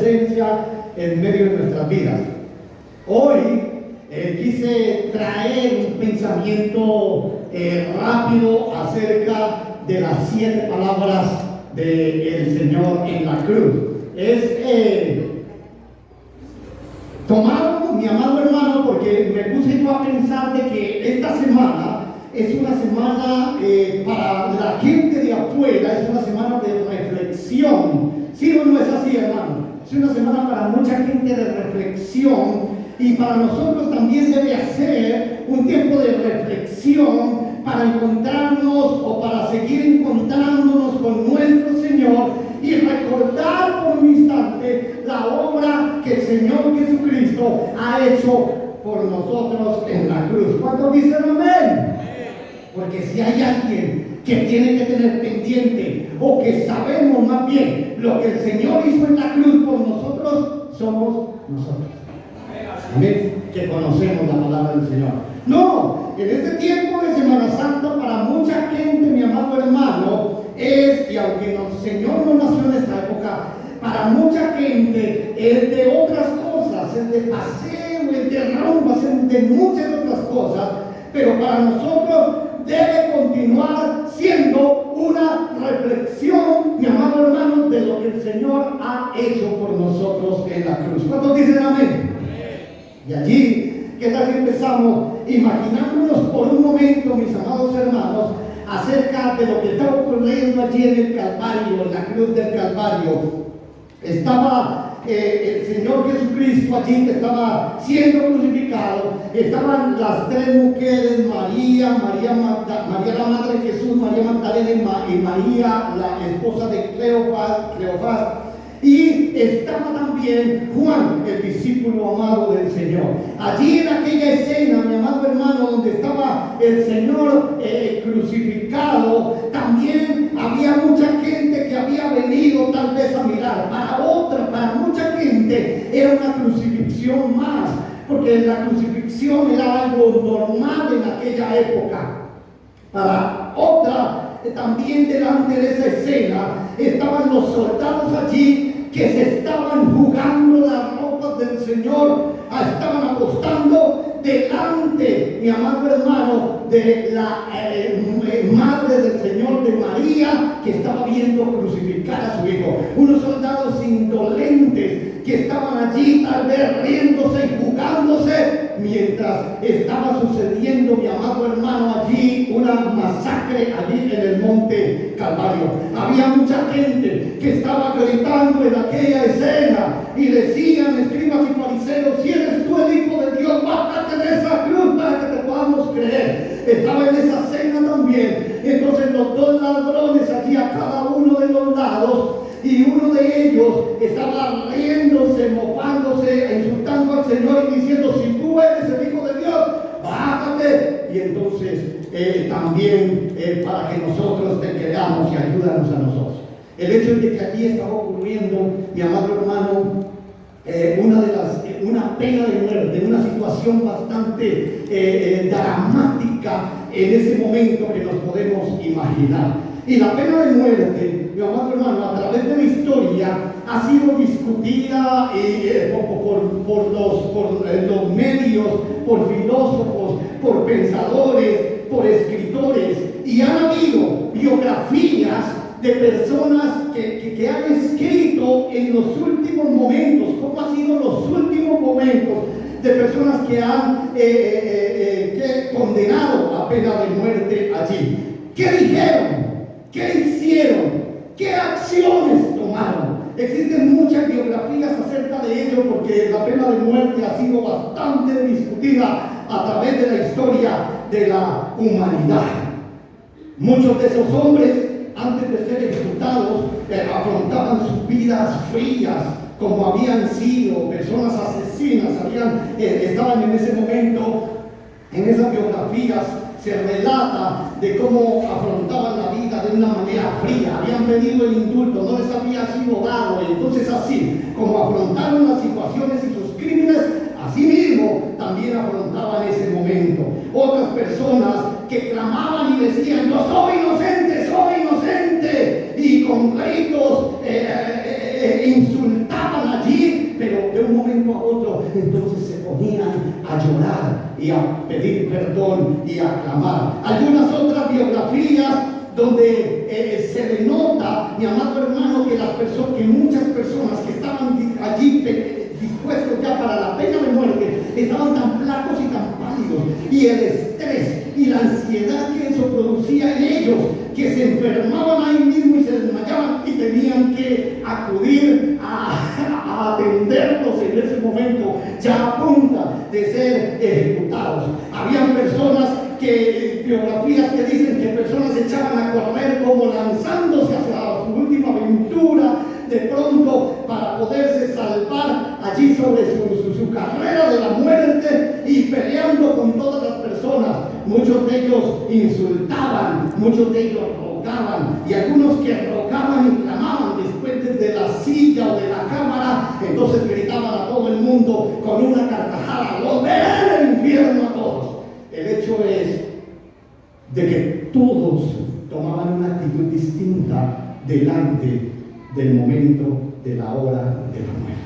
presencia en medio de nuestras vidas. Hoy quise traer un pensamiento rápido acerca de las 7 palabras del Señor en la cruz. Tomado, mi amado hermano, porque me puse yo a pensar de que esta semana es una semana para la gente de afuera, es una semana de reflexión. ¿Sí o no es así, hermano? Es una semana para mucha gente de reflexión, y para nosotros también debe ser un tiempo de reflexión para encontrarnos o para seguir encontrándonos con nuestro Señor y recordar por un instante la obra que el Señor Jesucristo ha hecho por nosotros en la cruz. ¿Cuántos dicen amén? Porque si hay alguien que tiene que tener pendiente, o que sabemos más bien lo que el Señor hizo en la cruz por nosotros, somos nosotros. Amén. Que conocemos la palabra del Señor. No, en este tiempo de Semana Santa, para mucha gente, mi amado hermano, y aunque el Señor no nació en esta época, para mucha gente es de otras cosas, es de paseo, es de rumbas, es de muchas otras cosas, pero para nosotros debe continuar siendo una reflexión, mi amado hermano, de lo que el Señor ha hecho por nosotros en la cruz. ¿Cuántos dicen amén? Y allí, ¿qué tal que empezamos imaginándonos por un momento, mis amados hermanos, acerca de lo que está ocurriendo allí en el Calvario, en la cruz del Calvario? Estaba el Señor Jesucristo allí, que estaba siendo crucificado. Estaban las 3 mujeres, María la madre de Jesús, María Magdalena y María, la esposa de Cleofás. Y estaba también Juan, el discípulo amado del Señor. Allí en aquella escena, mi amado hermano, donde estaba el Señor crucificado, también había mucha gente que había venido tal vez a mirar. Para mucha gente era una crucifixión más, porque la crucifixión era algo normal en aquella época. Para otra, también delante de esa escena, estaban los soldados allí que se estaban jugando las ropas del Señor, estaban apostando delante, mi amado hermano, de la madre del Señor, de María, que estaba viendo crucificar a su hijo. Unos soldados indolentes que estaban allí tal vez riéndose y jugándose mientras estaba sucediendo, mi amado hermano, allí una masacre allí en el monte Calvario. Había mucha gente que estaba gritando en aquella escena y decían, escribas y fariseos, si eres tú el Hijo de Dios, bájate de esa cruz para que te podamos creer. Estaba en esa cena también. Entonces los 2 ladrones allí a cada uno de los lados, y uno de ellos estaba riéndose, mofándose, insultando al Señor y diciendo, si tú eres el Hijo de Dios, bájate. Y entonces también para que nosotros te creamos y ayúdanos a nosotros. El hecho de que aquí estaba ocurriendo, mi amado hermano, una pena de muerte, una situación bastante dramática en ese momento que nos podemos imaginar. Y la pena de muerte, mi amado hermano, a través de la historia ha sido discutida por los medios, por filósofos, por pensadores, por escritores, y han habido biografías de personas que han escrito en los últimos momentos, cómo han sido los últimos momentos de personas que han condenado a pena de muerte allí. ¿Qué dijeron? ¿Qué hicieron? ¿Qué acciones tomaron? Existen muchas biografías acerca de ello, porque la pena de muerte ha sido bastante discutida a través de la historia de la humanidad. Muchos de esos hombres, antes de ser ejecutados, afrontaban sus vidas frías, como habían sido personas asesinas, estaban en ese momento. En esas biografías se relata de cómo afrontaban la vida de una manera fría. Habían pedido el indulto, no les había sido dado, y entonces así como afrontaron las situaciones y sus crímenes, así mismo también afrontaban ese momento. Otras personas que clamaban y decían, yo soy inocente, y con gritos insultaban allí y a pedir perdón y a clamar. Algunas otras biografías donde se denota, mi amado hermano, que muchas personas que estaban allí dispuestos ya para la pena de muerte, estaban tan flacos y tan pálidos, y el estrés y la ansiedad que eso producía en ellos, que se enfermaban ahí mismo y se desmayaban y tenían que acudir a atenderlos en ese momento, ya a punta de ser ejecutados. Habían personas biografías que dicen que personas se echaban a correr como lanzándose hacia su última aventura de pronto para poderse salvar allí sobre su carrera de la muerte, y peleando con todas las personas. Muchos de ellos insultaban, muchos de ellos rogaban, y algunos que rogaban y clamaban después desde la silla o de la cámara, entonces gritaban a todo el mundo con una carcajada: ¡los veré en el infierno a todos! El hecho es de que todos tomaban una actitud distinta delante del momento de la hora de la muerte.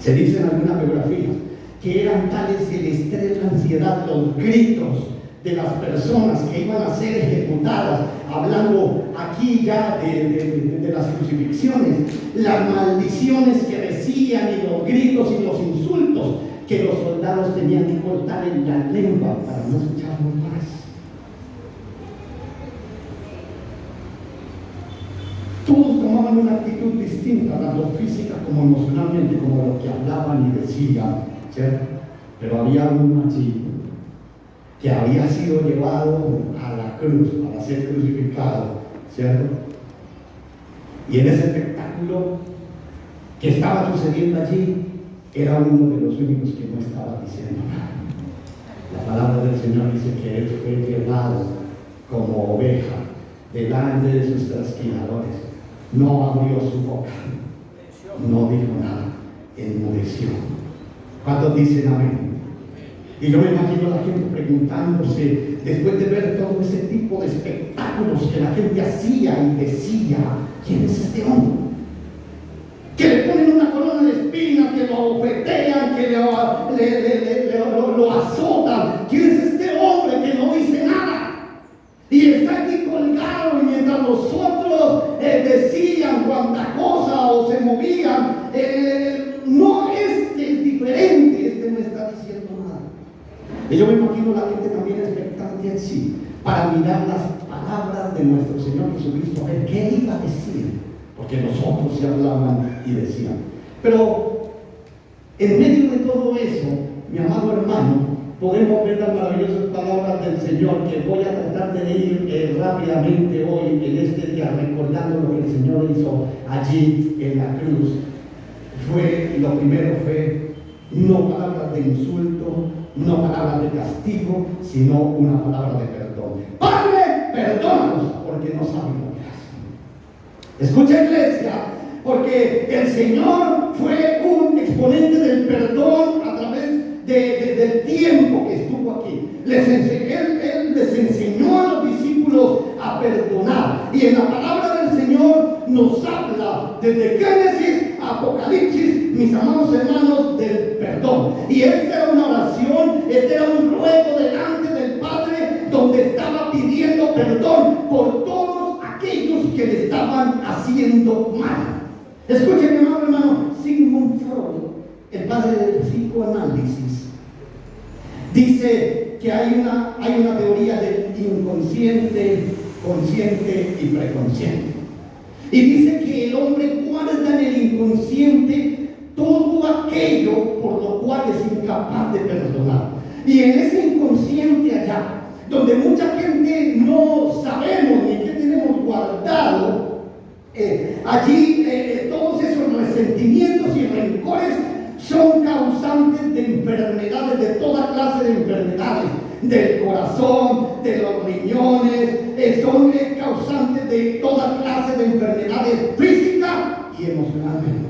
Se dice en algunas biografías que eran tales el estrés, la ansiedad, los gritos de las personas que iban a ser ejecutadas, hablando aquí ya de las crucifixiones, las maldiciones que decían y los gritos y los insultos que los soldados tenían que cortar en la lengua para no escucharlos más. Todos tomaban una actitud distinta, tanto física como emocionalmente, como lo que hablaban y decían, ¿cierto? Pero había uno allí que había sido llevado a la cruz para ser crucificado, ¿cierto? Y en ese espectáculo que estaba sucediendo allí, era uno de los únicos que no estaba diciendo nada. La palabra del Señor dice que él fue llevado como oveja delante de sus trasquiladores. No abrió su boca, no dijo nada, enmudeció. ¿Cuántos dicen amén? Y yo me imagino a la gente preguntándose, después de ver todo ese tipo de espectáculos que la gente hacía y decía: ¿quién es este hombre? Que le ponen una corona de espinas, que lo bofetean, que lo azotan. ¿Quién es este hombre que no dice nada? Y está aquí colgado, y mientras los otros decían cuanta cosa o se movían, no, este es diferente, este no está diciendo nada. Y yo me imagino la gente también expectante así, para mirar las palabras de nuestro Señor Jesucristo, a ver qué iba a decir, porque los otros se hablaban y decían. Pero en medio de todo eso, mi amado hermano, podemos ver las maravillosas palabras del Señor, que voy a tratar de ir rápidamente hoy, en este día, recordando lo que el Señor hizo allí en la cruz. Lo primero fue no palabras de insulto, no palabras de castigo, sino una palabra de perdón. Padre, perdónanos, porque no saben lo que hacen. Escucha, iglesia, porque el Señor fue un exponente del perdón a través del tiempo que estuvo aquí. Él les enseñó a los discípulos a perdonar, y en la palabra del Señor nos habla desde Génesis a Apocalipsis, mis amados hermanos, del perdón. Y esta era una oración, este era un ruego delante del Padre, donde estaba pidiendo perdón por todos aquellos que le estaban haciendo mal. Escuchen, mi amado hermano, Sigmund Freud, el padre del psicoanálisis, dice que hay una teoría del inconsciente, consciente y preconsciente. Y dice que el hombre guarda en el inconsciente todo aquello por lo cual es incapaz de perdonar. Y en ese inconsciente allá, donde mucha gente no sabemos ni qué tenemos guardado, allí todos esos resentimientos y rencores son causantes de enfermedades, de toda clase de enfermedades, del corazón, de los riñones, son causantes de toda clase de enfermedades físicas y emocionalmente.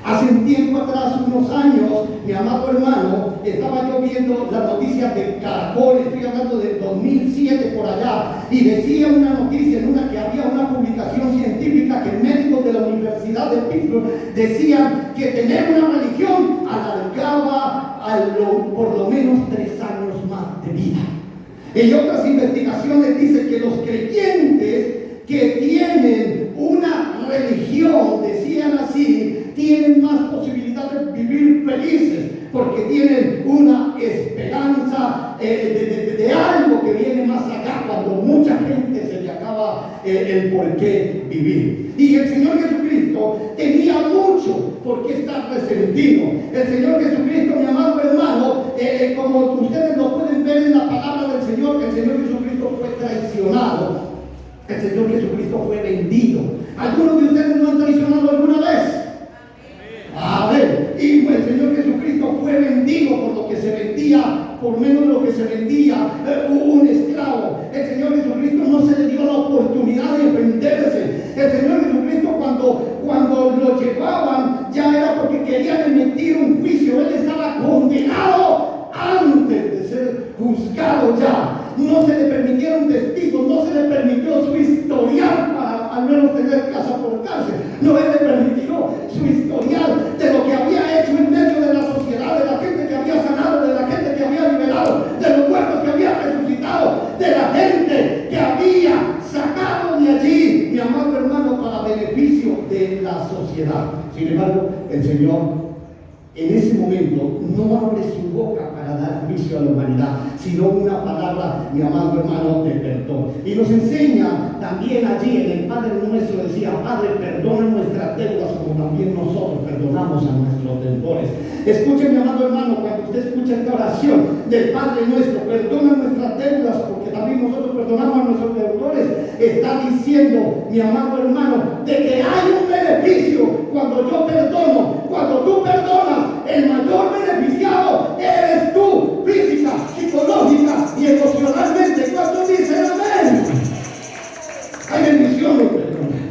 Hace un tiempo atrás, unos años, mi amado hermano, estaba yo viendo las noticias de Caracol, estoy hablando del 2007 por allá, y decía una noticia en una que había una publicación científica que médicos de la Universidad de Pittsburgh decían que tener una religión alargaba por lo menos 3 años más de vida. En otras investigaciones dice que los creyentes que tienen una religión, decían así, tienen más posibilidad de vivir felices porque tienen una esperanza de algo que viene más allá, cuando mucha gente se le acaba el por qué vivir. Y el Señor Jesucristo tenía mucho por qué estar resentido. El Señor Jesucristo, mi amado hermano, como ustedes lo pueden ver en la palabra del Señor, el Señor Jesucristo fue traicionado. El Señor Jesucristo fue vendido. ¿Algunos de ustedes lo han traicionado alguna vez? A ver, y el Señor Jesucristo fue vendido por lo que se vendía, por menos de lo que se vendía un esclavo. El Señor Jesucristo no se le dio la oportunidad de defenderse. El Señor Jesucristo cuando lo llevaban ya era porque querían emitir un juicio. Él estaba condenado antes de ser juzgado ya. No se le permitieron testigos, no se le permitió su historial para al menos tener casa por cárcel. No se le permitió su historial de lo que había hecho en medio de la sociedad, de la gente que había sanado, de la gente que había liberado, de los muertos que había resucitado, de la gente que había sacado de allí, mi amado hermano, para beneficio de la sociedad. Sin embargo, el Señor en ese momento no abre su boca para dar juicio a la humanidad, sino una palabra, mi amado hermano, de perdón. Y nos enseña también allí en el Padre Nuestro, decía: Padre, perdona nuestras deudas como también nosotros perdonamos a nuestros deudores. Escuche, mi amado hermano, cuando usted escucha esta oración del Padre Nuestro, perdona nuestras deudas porque también nosotros perdonamos a nuestros deudores, está diciendo, mi amado hermano, de que hay un beneficio cuando yo perdono. Cuando tú perdonas, el mayor beneficiado eres tú, física, psicológica y emocionalmente. ¿Cuántos dicen amén? Hay bendición en perdonar.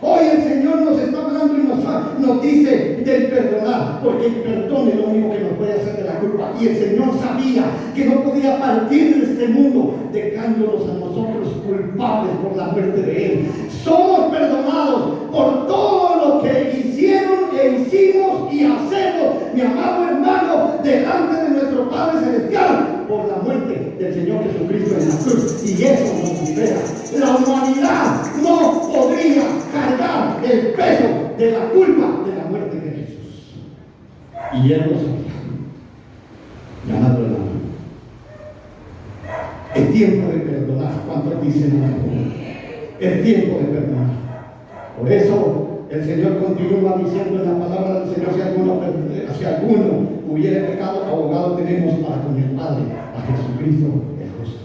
Hoy el Señor nos está hablando y nos dice del perdonar, porque el perdón es lo único que nos puede hacer de la culpa. Y el Señor sabía que no podía partir de este mundo dejándonos a nosotros culpables por la muerte de Él. Somos perdonados por todo lo que hicieron e hicimos y hacemos, mi amado hermano, delante de nuestro Padre Celestial, por la muerte del Señor Jesucristo en la cruz. Y eso nos libera. La humanidad no podría cargar el peso de la culpa de la muerte de Jesús. Y Él lo sabía. Mi amado hermano, es tiempo de perdonar. ¿Cuántos dicen amén? Es tiempo de perdonar. Por eso el Señor continúa diciendo en la palabra del Señor: si alguno hubiere pecado, abogado tenemos para con el Padre, a Jesucristo el justo.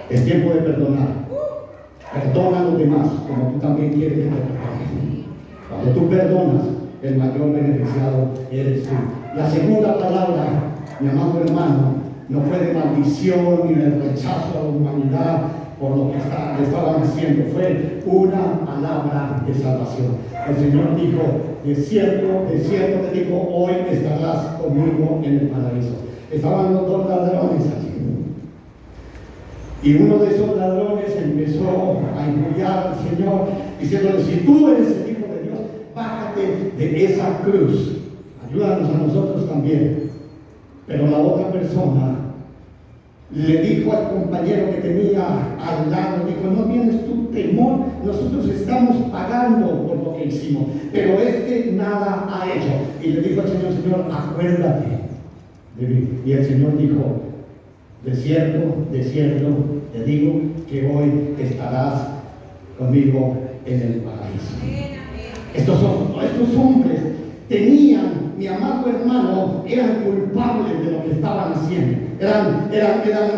Es tiempo de perdonar. Perdona a los demás como tú también quieres que te perdonen. Cuando tú perdonas, el mayor beneficiado eres tú. La segunda palabra, mi amado hermano, no fue de maldición ni de rechazo a la humanidad por lo que estaban haciendo, fue una palabra de salvación. El Señor dijo: de cierto te digo, hoy estarás conmigo en el paraíso. Estaban los 2 ladrones allí, y uno de esos ladrones empezó a injuriar al Señor, diciéndole: si tú eres el Hijo de Dios, bájate de esa cruz, ayúdanos a nosotros también. Pero la otra persona le dijo al compañero que tenía al lado, dijo: no tienes tu temor, nosotros estamos pagando por lo que hicimos, pero nada ha hecho. Y le dijo al Señor: Señor, acuérdate de mí. Y el Señor dijo: de cierto te digo que hoy estarás conmigo en el paraíso. Estos hombres tenían, mi amado hermano, eran culpables de lo que estaban haciendo. Eran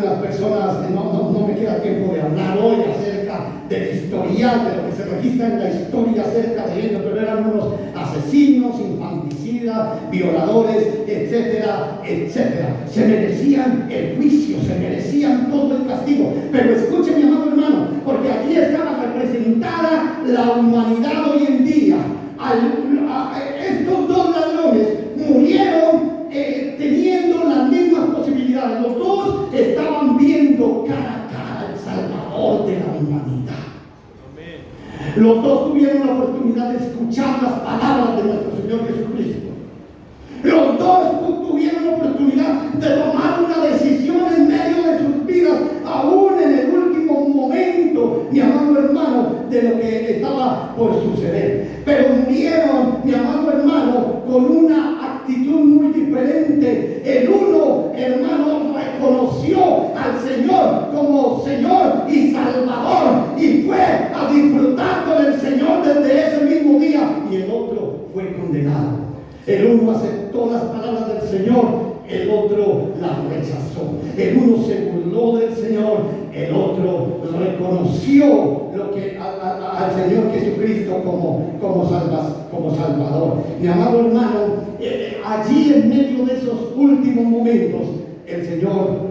unas personas, no me queda tiempo de hablar hoy acerca del historial, de lo que se registra en la historia acerca de ellos, pero eran unos asesinos, infanticidas, violadores, etcétera, etcétera. Se merecían el juicio, se merecían todo el castigo. Pero escuche, mi amado hermano, porque aquí estaba representada la humanidad hoy en día. Los dos tuvieron la oportunidad de escuchar las palabras de nuestro Señor Jesucristo. Los dos tuvieron la oportunidad de tomar una decisión en medio de sus vidas, aún en el último momento, mi amado hermano, de lo que estaba por suceder. Pero murieron, mi amado hermano, con una actitud muy diferente. El uno, hermano, reconoció al Señor como Señor y Salvador y fue a disfrutar con el Señor desde ese mismo día, y el otro fue condenado. El uno aceptó las palabras del Señor, el otro las rechazó. El uno se burló del Señor, el otro reconoció lo que al Señor Jesucristo como Salvador. Mi amado hermano, allí en medio de esos últimos momentos, el Señor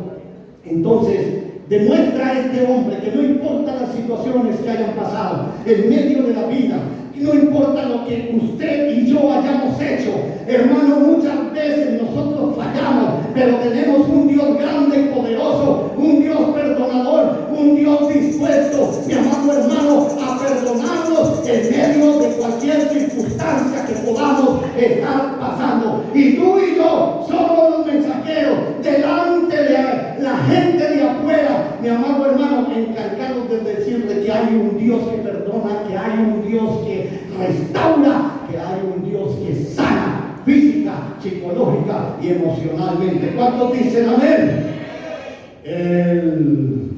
entonces demuestra a este hombre que no importa las situaciones que hayan pasado en medio de la vida, no importa lo que usted y yo hayamos hecho, hermano, muchas veces nosotros fallamos, pero tenemos un Dios grande y poderoso, un Dios perdonador, un Dios dispuesto, mi amado hermano, a perdonarnos en medio de cualquier circunstancia que podamos estar pasando. Y tú y yo somos los mensajeros delante de la gente de afuera, mi amado hermano, encargados de decirle que hay un Dios que perdona, que hay un Dios que restaura, que hay un Dios que sana física, psicológica y emocionalmente. ¿Cuántos dicen amén? Él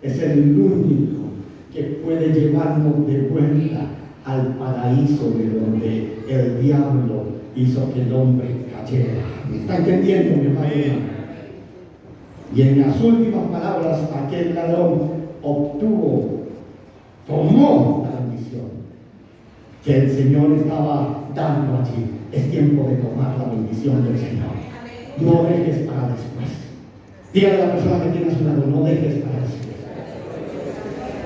es el único que puede llevarnos de vuelta al paraíso de donde el diablo hizo que el hombre cayera. ¿Me está entendiendo, mi hermano? Y en las últimas palabras, aquel ladrón tomó la bendición que el Señor estaba dando allí. Es tiempo de tomar la bendición del Señor. No dejes para después. Dígale a la persona que tiene a su lado, no dejes para después.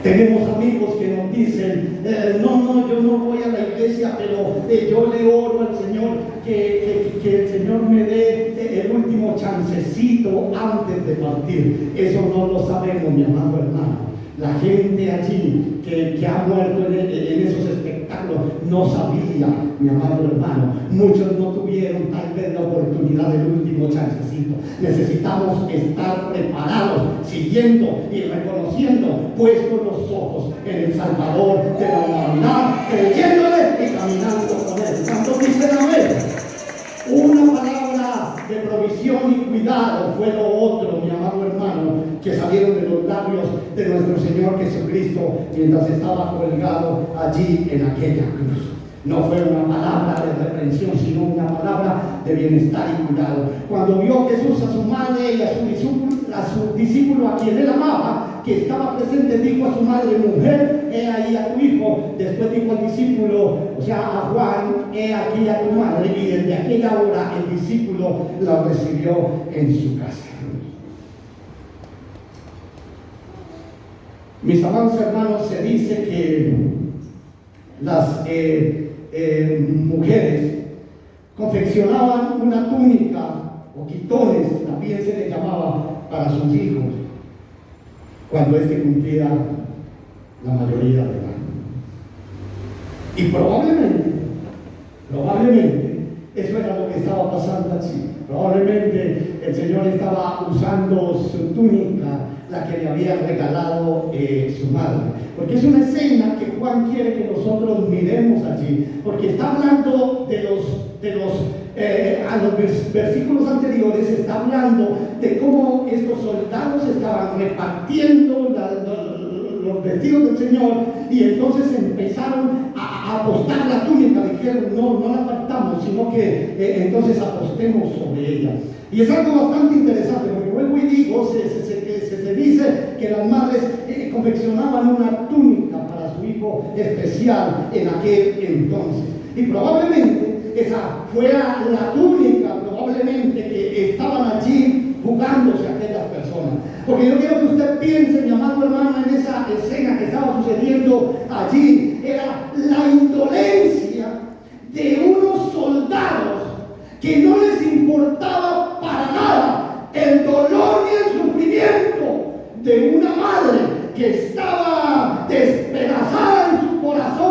Tenemos amigos que nos dicen, no, yo no voy a la iglesia, pero yo le oro al Señor que el Señor me dé el último chancecito antes de partir. Eso no lo sabemos, mi amado hermano. La gente allí que ha muerto en esos espectáculos no sabía, mi amado hermano. Muchos no tuvieron tal vez la oportunidad del último chancecito. Necesitamos estar preparados, siguiendo y reconociendo, puestos los ojos en el Salvador de la humanidad, creyéndole y caminando con él. ¿Cuántos dicen amén? Una palabra de provisión y cuidado fue lo otro, mi amado hermano, que salieron de los labios de nuestro Señor Jesucristo mientras estaba colgado allí en aquella cruz. No fue una palabra de reprensión, sino una palabra de bienestar y cuidado. Cuando vio Jesús a su madre y a su discípulo a quien él amaba, que estaba presente, dijo a su madre: mujer, he ahí a tu hijo. Después dijo al discípulo, o sea a Juan: he aquí a tu madre. Y desde aquella hora el discípulo la recibió en su casa. Mis amados hermanos, se dice que las mujeres confeccionaban una túnica o quitones, también se les llamaba, para sus hijos cuando éste cumplía la mayoría de edad. Y probablemente eso era lo que estaba pasando allí. Probablemente el Señor estaba usando su túnica, la que le había regalado su madre, porque es una escena que Juan quiere que nosotros miremos allí, porque está hablando a los versículos anteriores, está hablando de cómo estos soldados estaban repartiendo los vestidos del Señor, y entonces empezaron a apostar la túnica. Dijeron: no la apartamos, sino que entonces apostemos sobre ella. Y es algo bastante interesante, porque vuelvo y digo, se dice que las madres confeccionaban una túnica para su hijo especial en aquel entonces. Y probablemente esa fuera la túnica, probablemente, que estaban allí jugándose aquellas personas. Porque yo quiero que usted piense, mi amado hermano, en esa escena que estaba sucediendo allí. Era la indolencia de unos soldados que no les importaba para nada el dolor y el sufrimiento de una madre que estaba despedazada en su corazón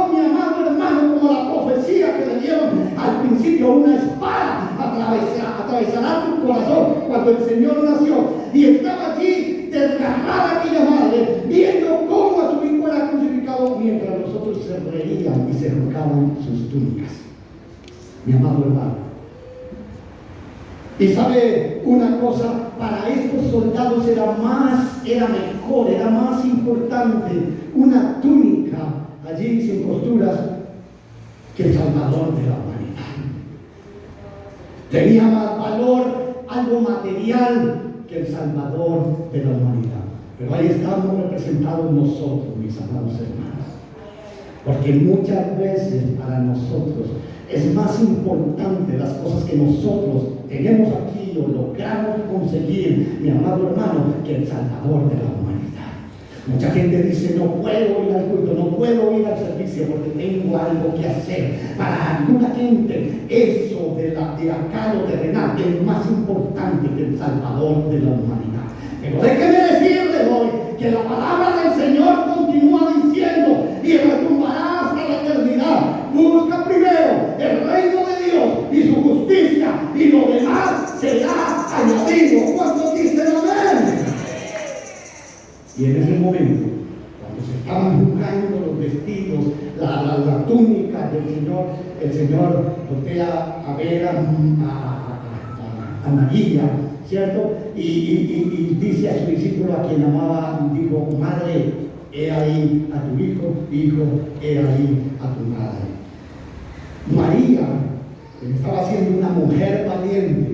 principio una espada atravesará tu corazón cuando el Señor nació. Y estaba allí desgarrada aquella madre, viendo cómo a su hijo era crucificado, mientras los otros se reían y se arrancaban sus túnicas. Mi amado hermano. Y sabe una cosa, para estos soldados era mejor, era más importante una túnica allí sin costuras que el Salvador de la humanidad. Tenía más valor algo material que el Salvador de la humanidad. Pero ahí estamos representados nosotros, mis amados hermanos. Porque muchas veces para nosotros es más importante las cosas que nosotros tenemos aquí o logramos conseguir, mi amado hermano, que el Salvador de la humanidad. Mucha gente dice: no puedo ir al culto, no puedo ir al servicio porque tengo algo que hacer. Para alguna gente eso de acá lo terrenal es más importante que el Salvador de la humanidad. Pero déjeme decirle hoy que la palabra del Señor continúa diciendo y retumbará hasta la eternidad: busca primero el reino de Dios y su justicia, y lo demás será añadido. ¿Cuántos dicen amén? Y en ese momento, cuando se estaban buscando los vestidos, la túnica del Señor, el Señor voltea a ver a María, ¿cierto? Y dice a su discípulo, a quien amaba, dijo: madre, he ahí a tu hijo, he ahí a tu madre. María estaba siendo una mujer valiente.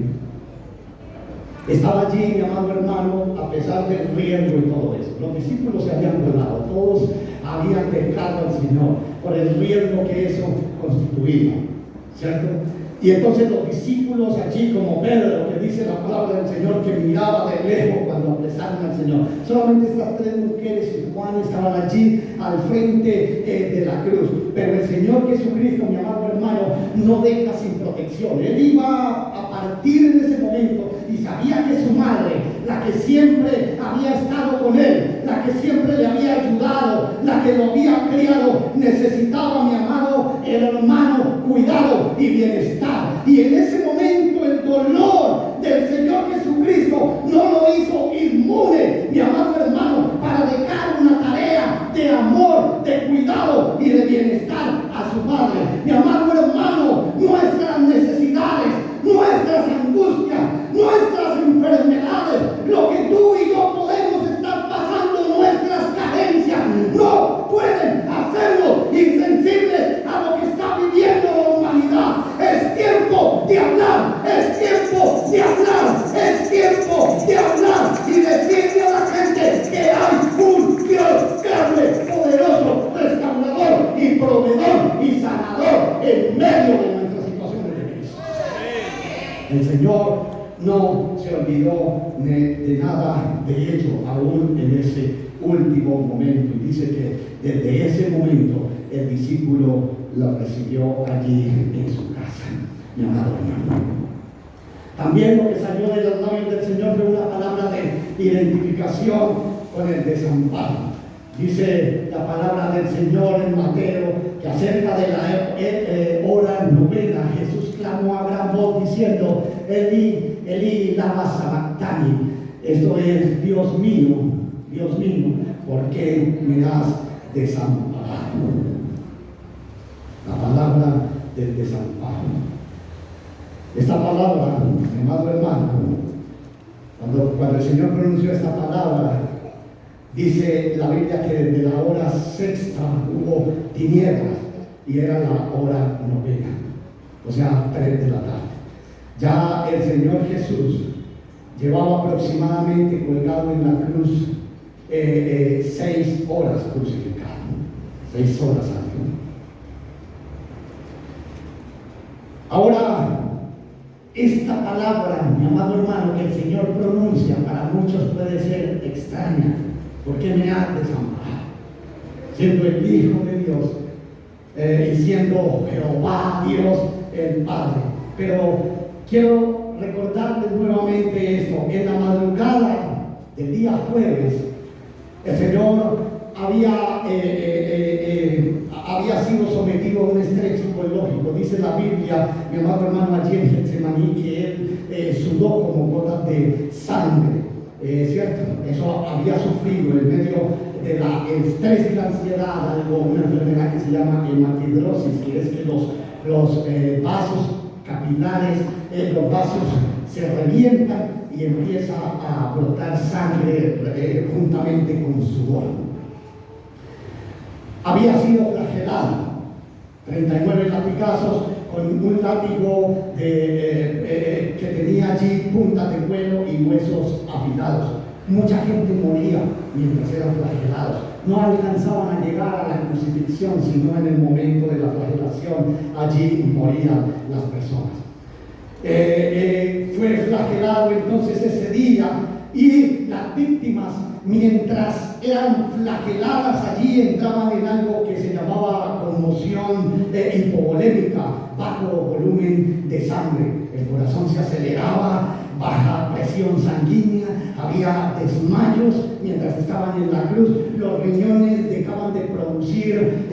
Estaba allí, mi amado hermano, a pesar del riesgo y todo eso. Los discípulos se habían volado, todos habían dejado al Señor por el riesgo que eso constituía, ¿cierto? Y entonces los discípulos allí, como Pedro, que dice la palabra del Señor, que miraba de lejos cuando apresaron al Señor. Solamente estas tres mujeres y Juan estaban allí al frente de la cruz. Pero el Señor Jesucristo, mi amado hermano, no deja sin protección. Él iba a partir en ese momento y sabía que su madre, la que siempre había estado con él, la que siempre le había ayudado, la que lo había criado, necesitaba, mi amado hermano, cuidado y bienestar. Y en ese momento el dolor del Señor Jesucristo no lo hizo inmune, mi amado hermano, para dejar una tarea de amor, de cuidado y de bienestar a su madre. Mi amado hermano, nuestras necesidades, nuestras angustias, nuestras enfermedades, lo que tú y yo podemos estar pasando, nuestras carencias, no pueden hacernos insensibles a lo que está viviendo la humanidad. Es tiempo de hablar, es tiempo de hablar, es tiempo de hablar y decirle a la gente que hay un Dios grande, poderoso, restaurador y proveedor y sanador en medio de nuestras situaciones de crisis. El Señor no se olvidó de nada de ello, aún en ese último momento. Y dice que desde ese momento el discípulo lo recibió allí en su casa, mi amado hermano. También lo que salió de los labios del Señor fue una palabra de identificación con el desamparo. Dice la palabra del Señor en Mateo que acerca de la hora novena Jesús clamó a gran voz diciendo: Elí, Elí, lama sabactani. Esto es: Dios mío, ¿por qué me has desamparado? La palabra del desamparo. Esta palabra, mi amado hermano, cuando el Señor pronunció esta palabra, dice la Biblia que desde la hora sexta hubo tinieblas y era la hora novena, o sea, 3 de la tarde. Ya el Señor Jesús llevaba aproximadamente colgado en la cruz 6 horas crucificado, 6 horas arriba. Ahora, esta palabra, mi amado hermano, que el Señor pronuncia, para muchos puede ser extraña. ¿Por qué me has desamparado? Siendo el Hijo de Dios y siendo Jehová Dios el Padre. Pero quiero recordarles nuevamente esto. En la madrugada del día jueves, el Señor había sido sometido a un estrés psicológico. Dice dice la Biblia, mi amado hermano, allí en Getsemaní, que él sudó como gotas de sangre. ¿Cierto? Eso había sufrido en medio de la estrés y la ansiedad, una enfermedad que se llama hematidrosis, que es que los vasos capilares, los vasos se revientan y empieza a brotar sangre juntamente con sudor. Había sido flagelado, 39 latigazos con un látigo que tenía allí puntas de cuero y huesos afilados. Mucha gente moría mientras eran flagelados. No alcanzaban a llegar a la crucifixión, sino en el momento de la flagelación, allí morían las personas. Fue flagelado entonces ese día, y las víctimas, mientras eran flageladas allí, entraban en algo que se llamaba conmoción hipovolémica, bajo volumen de sangre. El corazón se aceleraba, baja presión sanguínea, había desmayos mientras estaban en la cruz, los riñones dejaban de producir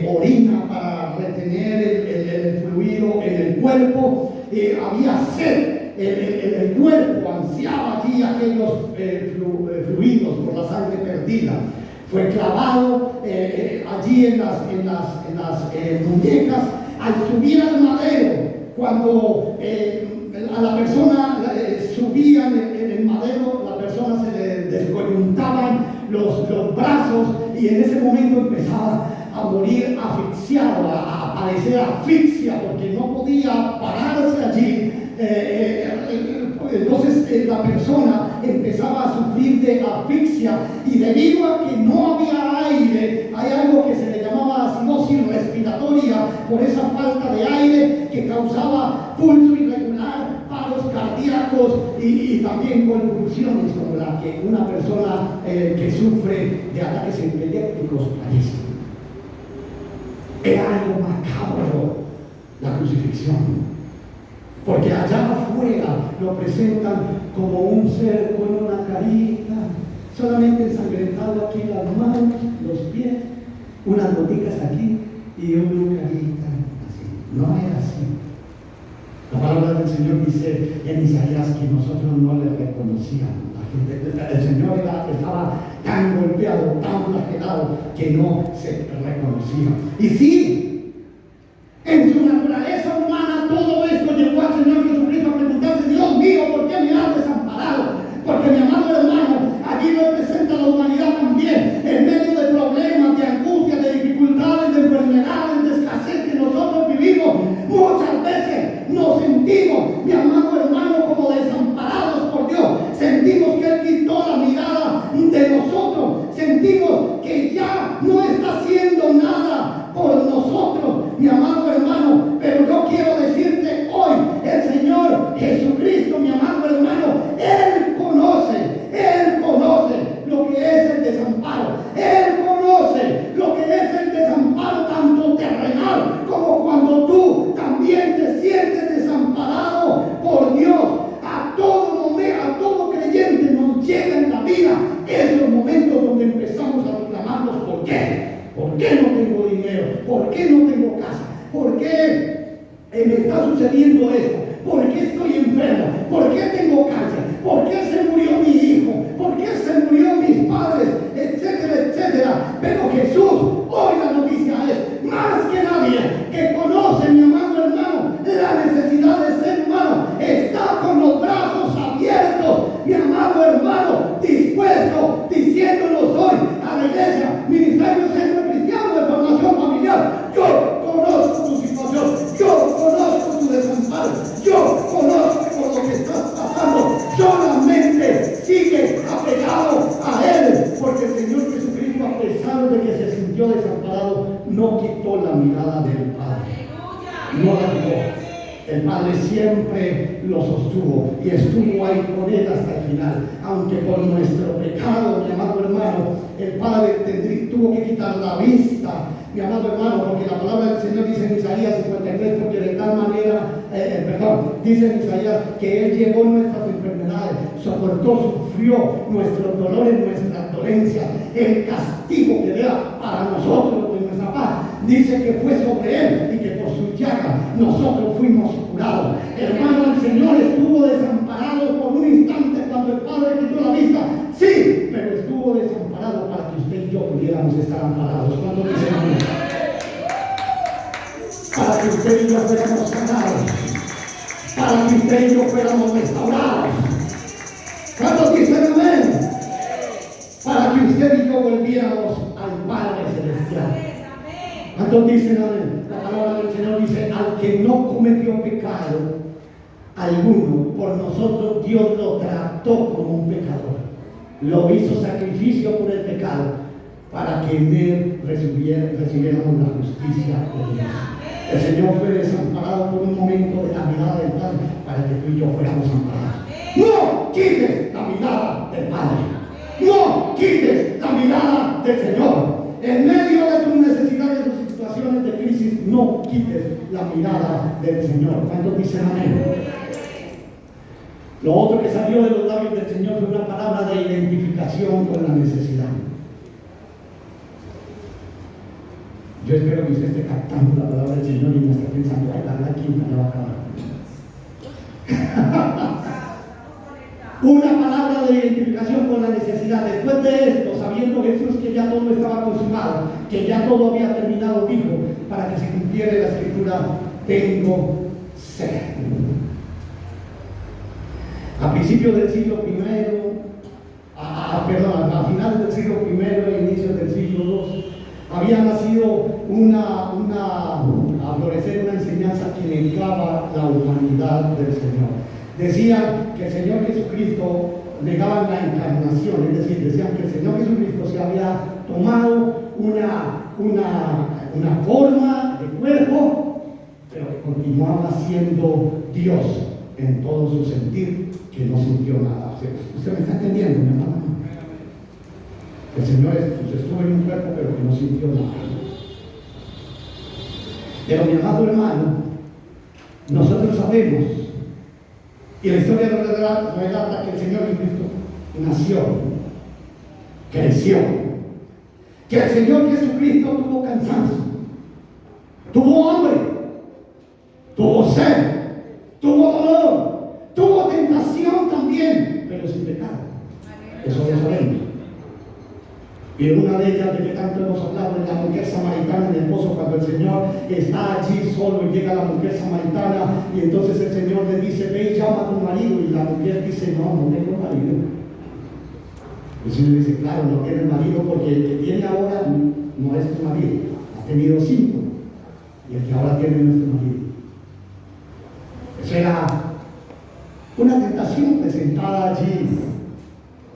orina para retener el fluido en el cuerpo, había sed. El cuerpo ansiaba allí aquellos fluidos por la sangre perdida. Fue clavado allí en las muñecas. Al subir al madero, cuando a la persona subía en el madero, la persona se le descoyuntaban los brazos, y en ese momento empezaba a morir asfixiado, a padecer asfixia, porque no podía pararse allí. Entonces la persona empezaba a sufrir de asfixia, y debido a que no había aire, hay algo que se le llamaba acidosis respiratoria, por esa falta de aire que causaba pulso irregular, paros cardíacos y también convulsiones, como la que una persona que sufre de ataques epilépticos padece. Era algo macabro la crucifixión, porque allá afuera lo presentan como un ser con una carita, solamente ensangrentado aquí las manos, los pies, unas goticas aquí y una carita así. No era así. La palabra del Señor dice en Isaías que nosotros no le reconocíamos. El Señor estaba tan golpeado, tan flagelado, que no se reconocía. Y sí, en su naturaleza humana, todo esto llevó al Señor Jesucristo a preguntarse: Dios mío, ¿por qué me has desamparado? Porque, mi amado hermano, allí representa la humanidad también, en medio de problemas, de angustia, de dificultades, de enfermedades, de escasez que nosotros vivimos. Muchas veces nos sentimos, mi amado hermano, como desamparados por Dios. Sentimos que Él quitó la mirada de nosotros. Sentimos que ya no está haciendo nada por nosotros, mi amado hermano. Pero yo quiero decirte hoy, el Señor Jesucristo, mi amado hermano, Él conoce lo que es el desamparo. Él conoce lo que es el desamparo, tanto terrenal como cuando tú también te sientes desamparado por Dios. A todo creyente nos llega en la vida esos momentos donde empezamos a reclamarnos: ¿por qué? ¿Por qué no tengo dinero? ¿Por qué no tengo casa? ¿Por qué me está sucediendo esto? ¿Por qué estoy enfermo? ¿Por qué tengo cáncer? ¿Por qué se murió mi hijo? ¿Por qué se murió mis padres? Etcétera, etcétera. Pero Jesús, hoy la noticia es: más que nadie que conoce, mi amado hermano, la necesidad de ser humano, está con los brazos abiertos, mi amado hermano, dispuesto, diciéndonos hoy a la iglesia, Ministerio Centro Cristiano de Formación Familiar: yo conozco tu situación, yo conozco tu desamparo, yo conozco por lo que estás pasando. Solamente sigue apegado a Él, porque el Señor Jesucristo, a pesar de que se sintió desamparado, no quitó la mirada del Padre. No la quitó. El Padre siempre lo sostuvo y estuvo ahí con Él hasta el final. Aunque por nuestro pecado, mi amado hermano, el Padre tuvo que quitar la vista, mi amado hermano, porque la palabra del Señor dice en Isaías 53, porque de tal manera, dice en Isaías que Él llevó nuestras enfermedades, soportó, sufrió nuestros dolores, nuestras dolencias, el castigo que era para nosotros de nuestra paz. Dice que fue sobre Él y que por su llaga nosotros fuimos curados. Hermano, el Señor estuvo desamparado por un instante cuando el Padre quitó la vista. Sí, pero estuvo desamparado para que usted y yo pudiéramos estar amparados. ¿Cuánto dicen amén? Para que usted y yo fuéramos sanados, para que usted y yo fuéramos restaurados. ¿Cuántos dicen amén? Para que usted y yo volviéramos al Padre Celestial. ¿Cuántos dicen amén? La palabra del Señor dice: al que no cometió pecado alguno, por nosotros Dios lo trató como un pecador. Lo hizo sacrificio por el pecado, para que en él recibiéramos la justicia de Dios. El Señor fue desamparado por un momento de la mirada del Padre, para que tú y yo fuéramos amparados. No quites la mirada del Padre. No quites la mirada del Señor. En medio de tus necesidades, de tus situaciones de crisis, no quites la mirada del Señor. ¿Cuántos dicen amén? Lo otro que salió de los labios del Señor fue una palabra de identificación con la necesidad. Yo espero que usted esté captando la palabra del Señor y no esté pensando: ay, la quinta ya va a acabar. Una palabra de identificación con la necesidad. Después de esto, sabiendo Jesús que ya todo estaba consumado, que ya todo había terminado, dijo, para que se cumpliera la escritura: tengo sed. A principios del siglo I, a finales del siglo I e inicios del siglo II, había nacido a florecer una enseñanza que negaba la humanidad del Señor. Decían que el Señor Jesucristo, negaban la encarnación, es decir, decían que el Señor Jesucristo se había tomado una forma de cuerpo, pero que continuaba siendo Dios en todo su sentir, que no sintió nada. ¿Usted me está entendiendo, mi hermano? El Señor estuvo en un cuerpo, pero que no sintió nada. Pero mi amado hermano, nosotros sabemos, y la historia relata que el Señor Jesucristo nació, creció, que el Señor Jesucristo tuvo cansancio, tuvo hambre, tuvo sed, tuvo dolor, tuvo tentación también, pero sin pecado. Eso lo sabemos. Y en una de ellas, de que tanto hemos hablado, de la mujer samaritana en el pozo, cuando el Señor está allí solo y llega la mujer samaritana, y entonces el Señor le dice: ve y llama a tu marido. Y la mujer dice: no tengo marido. El Señor le dice: claro, no tienes marido, porque el que tiene ahora no es tu marido, has tenido 5, y el que ahora tiene no es tu marido. Eso era una tentación presentada allí,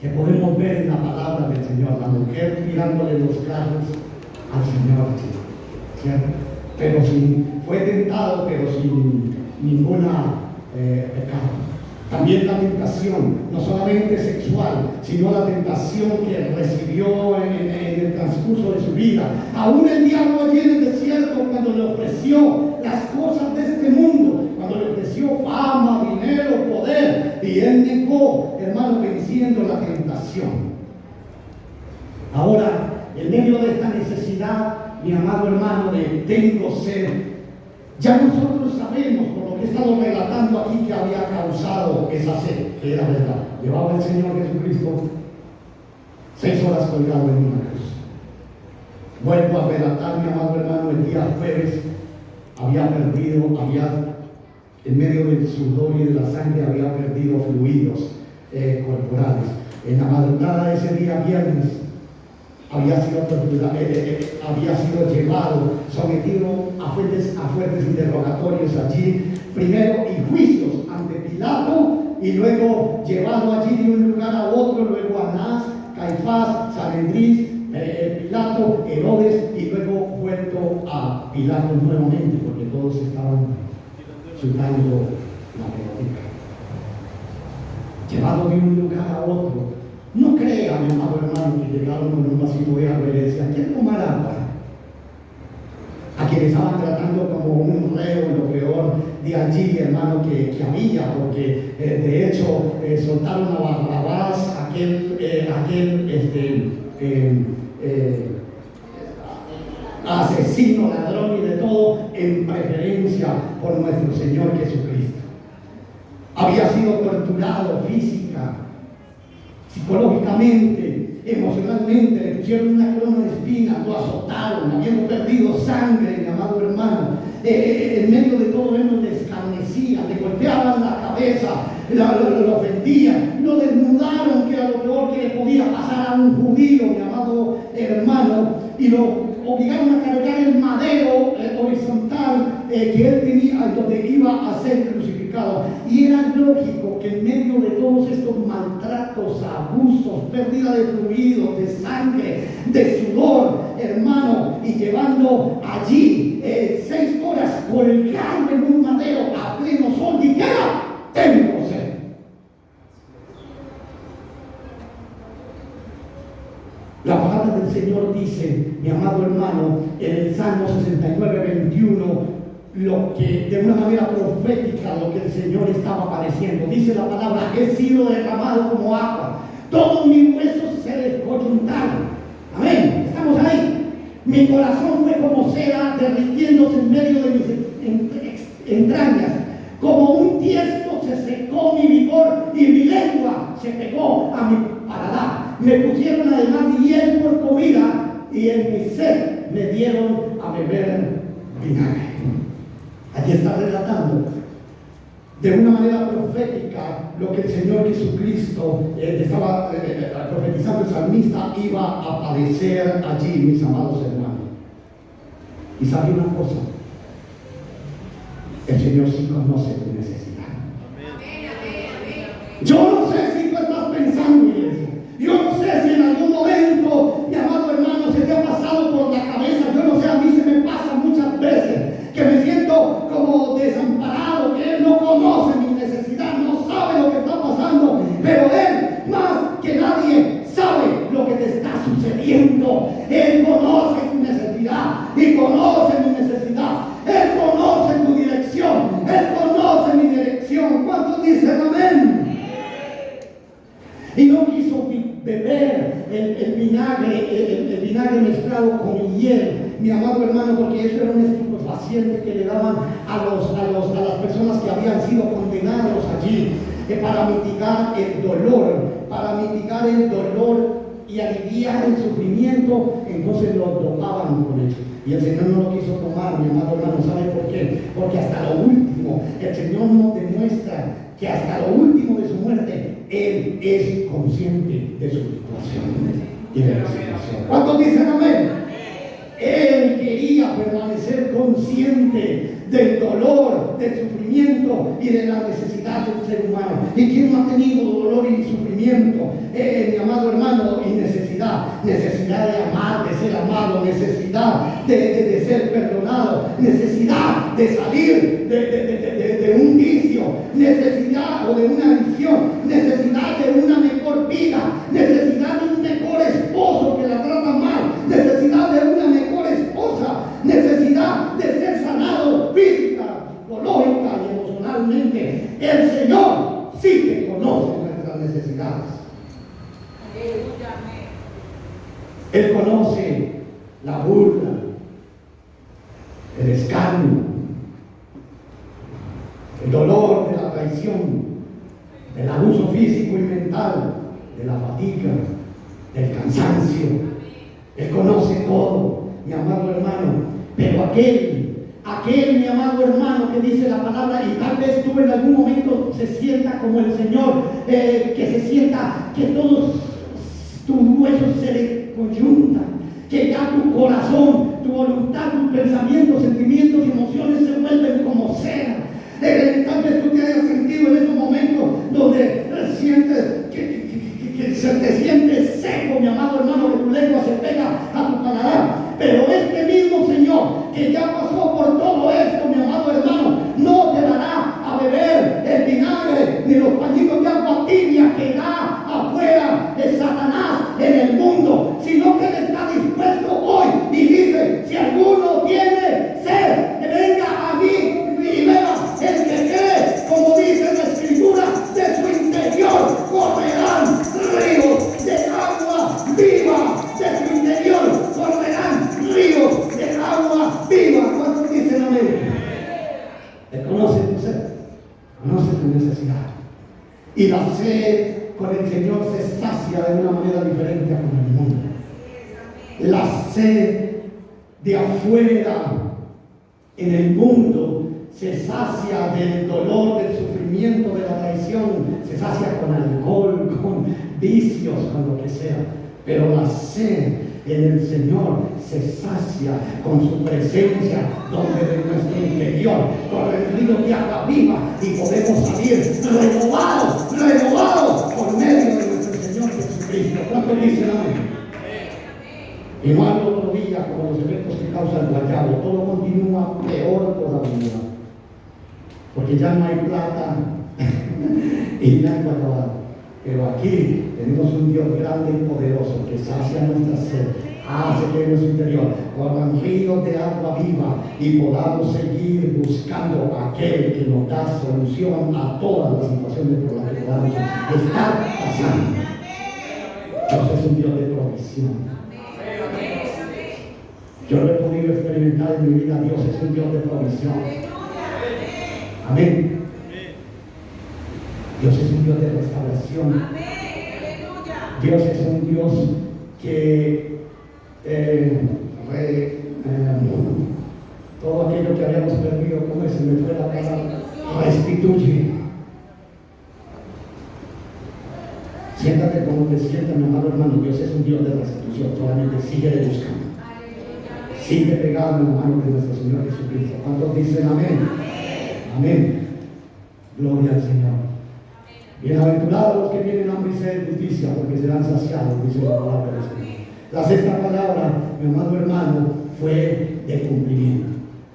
que podemos ver en la palabra del Señor, la mujer tirándole los carros al Señor, ¿cierto? Pero fue tentado, pero sin ninguna pecado. También la tentación, no solamente sexual, sino la tentación que recibió en el transcurso de su vida. Aún el diablo allí en el desierto, cuando le ofreció las cosas de este mundo, cuando le ofreció fama, dinero, poder, y él negó, hermano, venciendo la tentación. Ahora, en medio de esta necesidad, mi amado hermano, de tengo sed, ya nosotros sabemos, por lo que he estado relatando aquí, que había causado esa sed, que era verdad. Llevaba el Señor Jesucristo 6 horas colgado en una cruz. Vuelvo a relatar, mi amado hermano, el día jueves en medio del sudor y de la sangre, había perdido fluidos corporales. En la madrugada de ese día viernes, había sido torturado, había sido llevado, sometido a fuertes interrogatorios allí, primero y juicios ante Pilato, y luego llevado allí de un lugar a otro, luego Anás, Caifás, Sanedrís, Pilato, Herodes, y luego vuelto a Pilato nuevamente, porque todos estaban chutando la pelotita. Llevado de un lugar a otro. No crea, mi amado hermano, que llegaron con un vasito de agua y le decían: ¿quiere tomar agua? A quienes estaban tratando como un reo, lo peor de allí, hermano, que había, porque de hecho soltaron a Barrabás, aquel asesino, ladrón y de todo. todo en preferencia por nuestro Señor Jesucristo. Había sido torturado física, psicológicamente, emocionalmente, le pusieron una corona de espinas, lo azotaron, habiendo perdido sangre, mi amado hermano. En medio de todo él lo escarnecían, le golpeaban la cabeza, lo ofendían, lo desnudaron, que era lo peor que le podía pasar a un judío, mi amado hermano, y lo obligaron a cargar el madero horizontal que él tenía, donde iba a ser crucificado. Y era lógico que en medio de todos estos maltratos, abusos, pérdida de fluidos, de sangre, de sudor, hermano, y llevando allí 6 horas colgado en un madero a pleno sol, dijera: tengo sed. La palabra del Señor dice, mi amado hermano, en el Salmo 69, 21, lo que de una manera profética, lo que el Señor estaba padeciendo. Dice la palabra: he sido derramado como agua, todos mis huesos se descoyuntaron. Amén, estamos ahí. Mi corazón fue como cera derritiéndose en medio de mis entrañas. Como un tiesto se secó mi vigor y mi lengua se pegó a mi paladar. Me pusieron además hiel por comida y en mi sed me dieron a beber vinagre. Allí está relatando de una manera profética lo que el Señor Jesucristo estaba profetizando. El salmista iba a padecer allí, mis amados hermanos. Y sabe una cosa: el Señor sí conoce tu necesidad. Yo no sé si tú estás pensando en eso. Yo no sé si en algún momento, mi amado hermano, se te ha pasado por la cabeza. Yo no sé, a mí se me pasa muchas veces que me siento como desamparado, que Él no conoce mi necesidad, no sabe lo que está pasando, pero Él, más que nadie, sabe lo que te está sucediendo. Él conoce tu necesidad y conoce mi necesidad. Él conoce tu dirección, Él conoce mi dirección. ¿Cuántos dicen amén? Y no quiso beber el vinagre mezclado con hiel, mi amado hermano, porque eso era un estupefaciente que le daban a las personas que habían sido condenados allí, para mitigar el dolor y aliviar el sufrimiento. Entonces lo dopaban con eso. Y el Señor no lo quiso tomar, mi amado hermano. ¿Sabe por qué? Porque hasta lo último, el Señor nos demuestra que hasta lo último de su muerte, Él es consciente de su situación y de la situación. ¿Cuántos dicen amén? Él quería permanecer consciente del dolor, del sufrimiento y de la necesidad del ser humano. ¿Y quién no ha tenido dolor y sufrimiento? Mi amado hermano, y necesidad de amar, de ser amado, necesidad de ser perdonado, necesidad de salir de un vicio, necesidad o de una adicción, necesidad de una mejor vida, necesidad de un mejor esposo que la trata mal, necesidad de una mejor esposa, necesidad de ser sanado física, psicológica y emocionalmente. El Señor sí que conoce nuestras necesidades. Él conoce la burla, el escarnio, el dolor de la traición, del abuso físico y mental, de la fatiga, del cansancio. Él conoce todo, mi amado hermano. Pero aquel, mi amado hermano, que dice la palabra, y tal vez tú en algún momento se sienta como el Señor, que se sienta que todos tus huesos se le coyuntan, que ya tu corazón, tu voluntad, tus pensamientos, sentimientos y emociones se vuelven como cera. Tal vez tú te hayas sentido en esos momentos donde sientes que se te siente seco, mi amado hermano, que tu lengua se pega a tu paladar. Pero este mismo Señor que ya pasó por todo esto, mi amado hermano, no te dará a beber el vinagre ni los pañitos de agua tibia que da afuera de Satanás en el mundo, sino que Él está dispuesto hoy y dice: si alguno tiene sed, venga a conoce tu necesidad. Y la sed con el Señor se sacia de una manera diferente a con el mundo. La sed de afuera en el mundo se sacia del dolor, del sufrimiento, de la traición, se sacia con alcohol, con vicios, con lo que sea. Pero la sed en el Señor se sacia con su presencia, donde de nuestro interior corre el río de agua viva y podemos salir renovados por medio de nuestro Señor Jesucristo. ¿Cuántos dicen amén? Y no al otro día, como los efectos que causa el guayabo, todo continúa peor todavía, porque ya no hay plata y ya hay guayabado. Pero aquí tenemos un Dios grande y poderoso que sacia nuestra sed, hace que en nuestro interior corran ríos de agua viva y podamos seguir buscando a aquel que nos da solución a todas las situaciones por las que podamos estar pasando. Dios es un Dios de provisión. Yo lo he podido experimentar en mi vida. Dios es un Dios de provisión. Amén. Dios es un Dios de restauración. Dios es un Dios que todo aquello que habíamos perdido, como se me fue la palabra, restituye. Siéntate como te sientas, mi amado hermano. Dios es un Dios de restitución. Solamente sigue buscando. Sigue pegado en la mano de nuestro Señor Jesucristo. ¿Cuántos dicen amén? Amén. Gloria al Señor. Bienaventurados los que tienen hambre y sed de justicia, porque serán saciados, dice la palabra del Señor. La sexta palabra, mi amado hermano, fue de cumplimiento.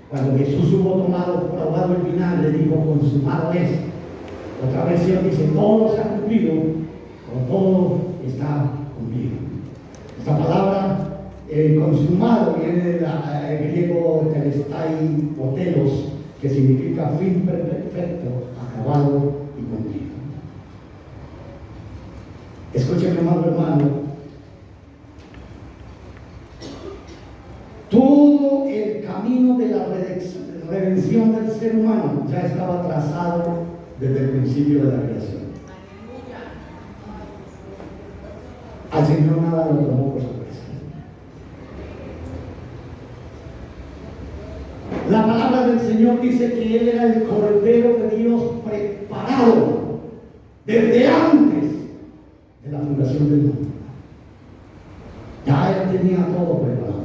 Cuando Jesús hubo probado el vinagre, dijo: consumado es. Otra versión dice: todo se ha cumplido, o todo está cumplido. Esta palabra consumado viene del griego telestai o telos, que significa fin perfecto, acabado y cumplido. Escúcheme, amado hermano, todo el camino de la redención del ser humano ya estaba trazado desde el principio de la creación. Al Señor nada lo tomó por sorpresa. La palabra del Señor dice que Él era el Cordero de Dios preparado desde antes de la fundación del mundo. Ya Él tenía todo preparado.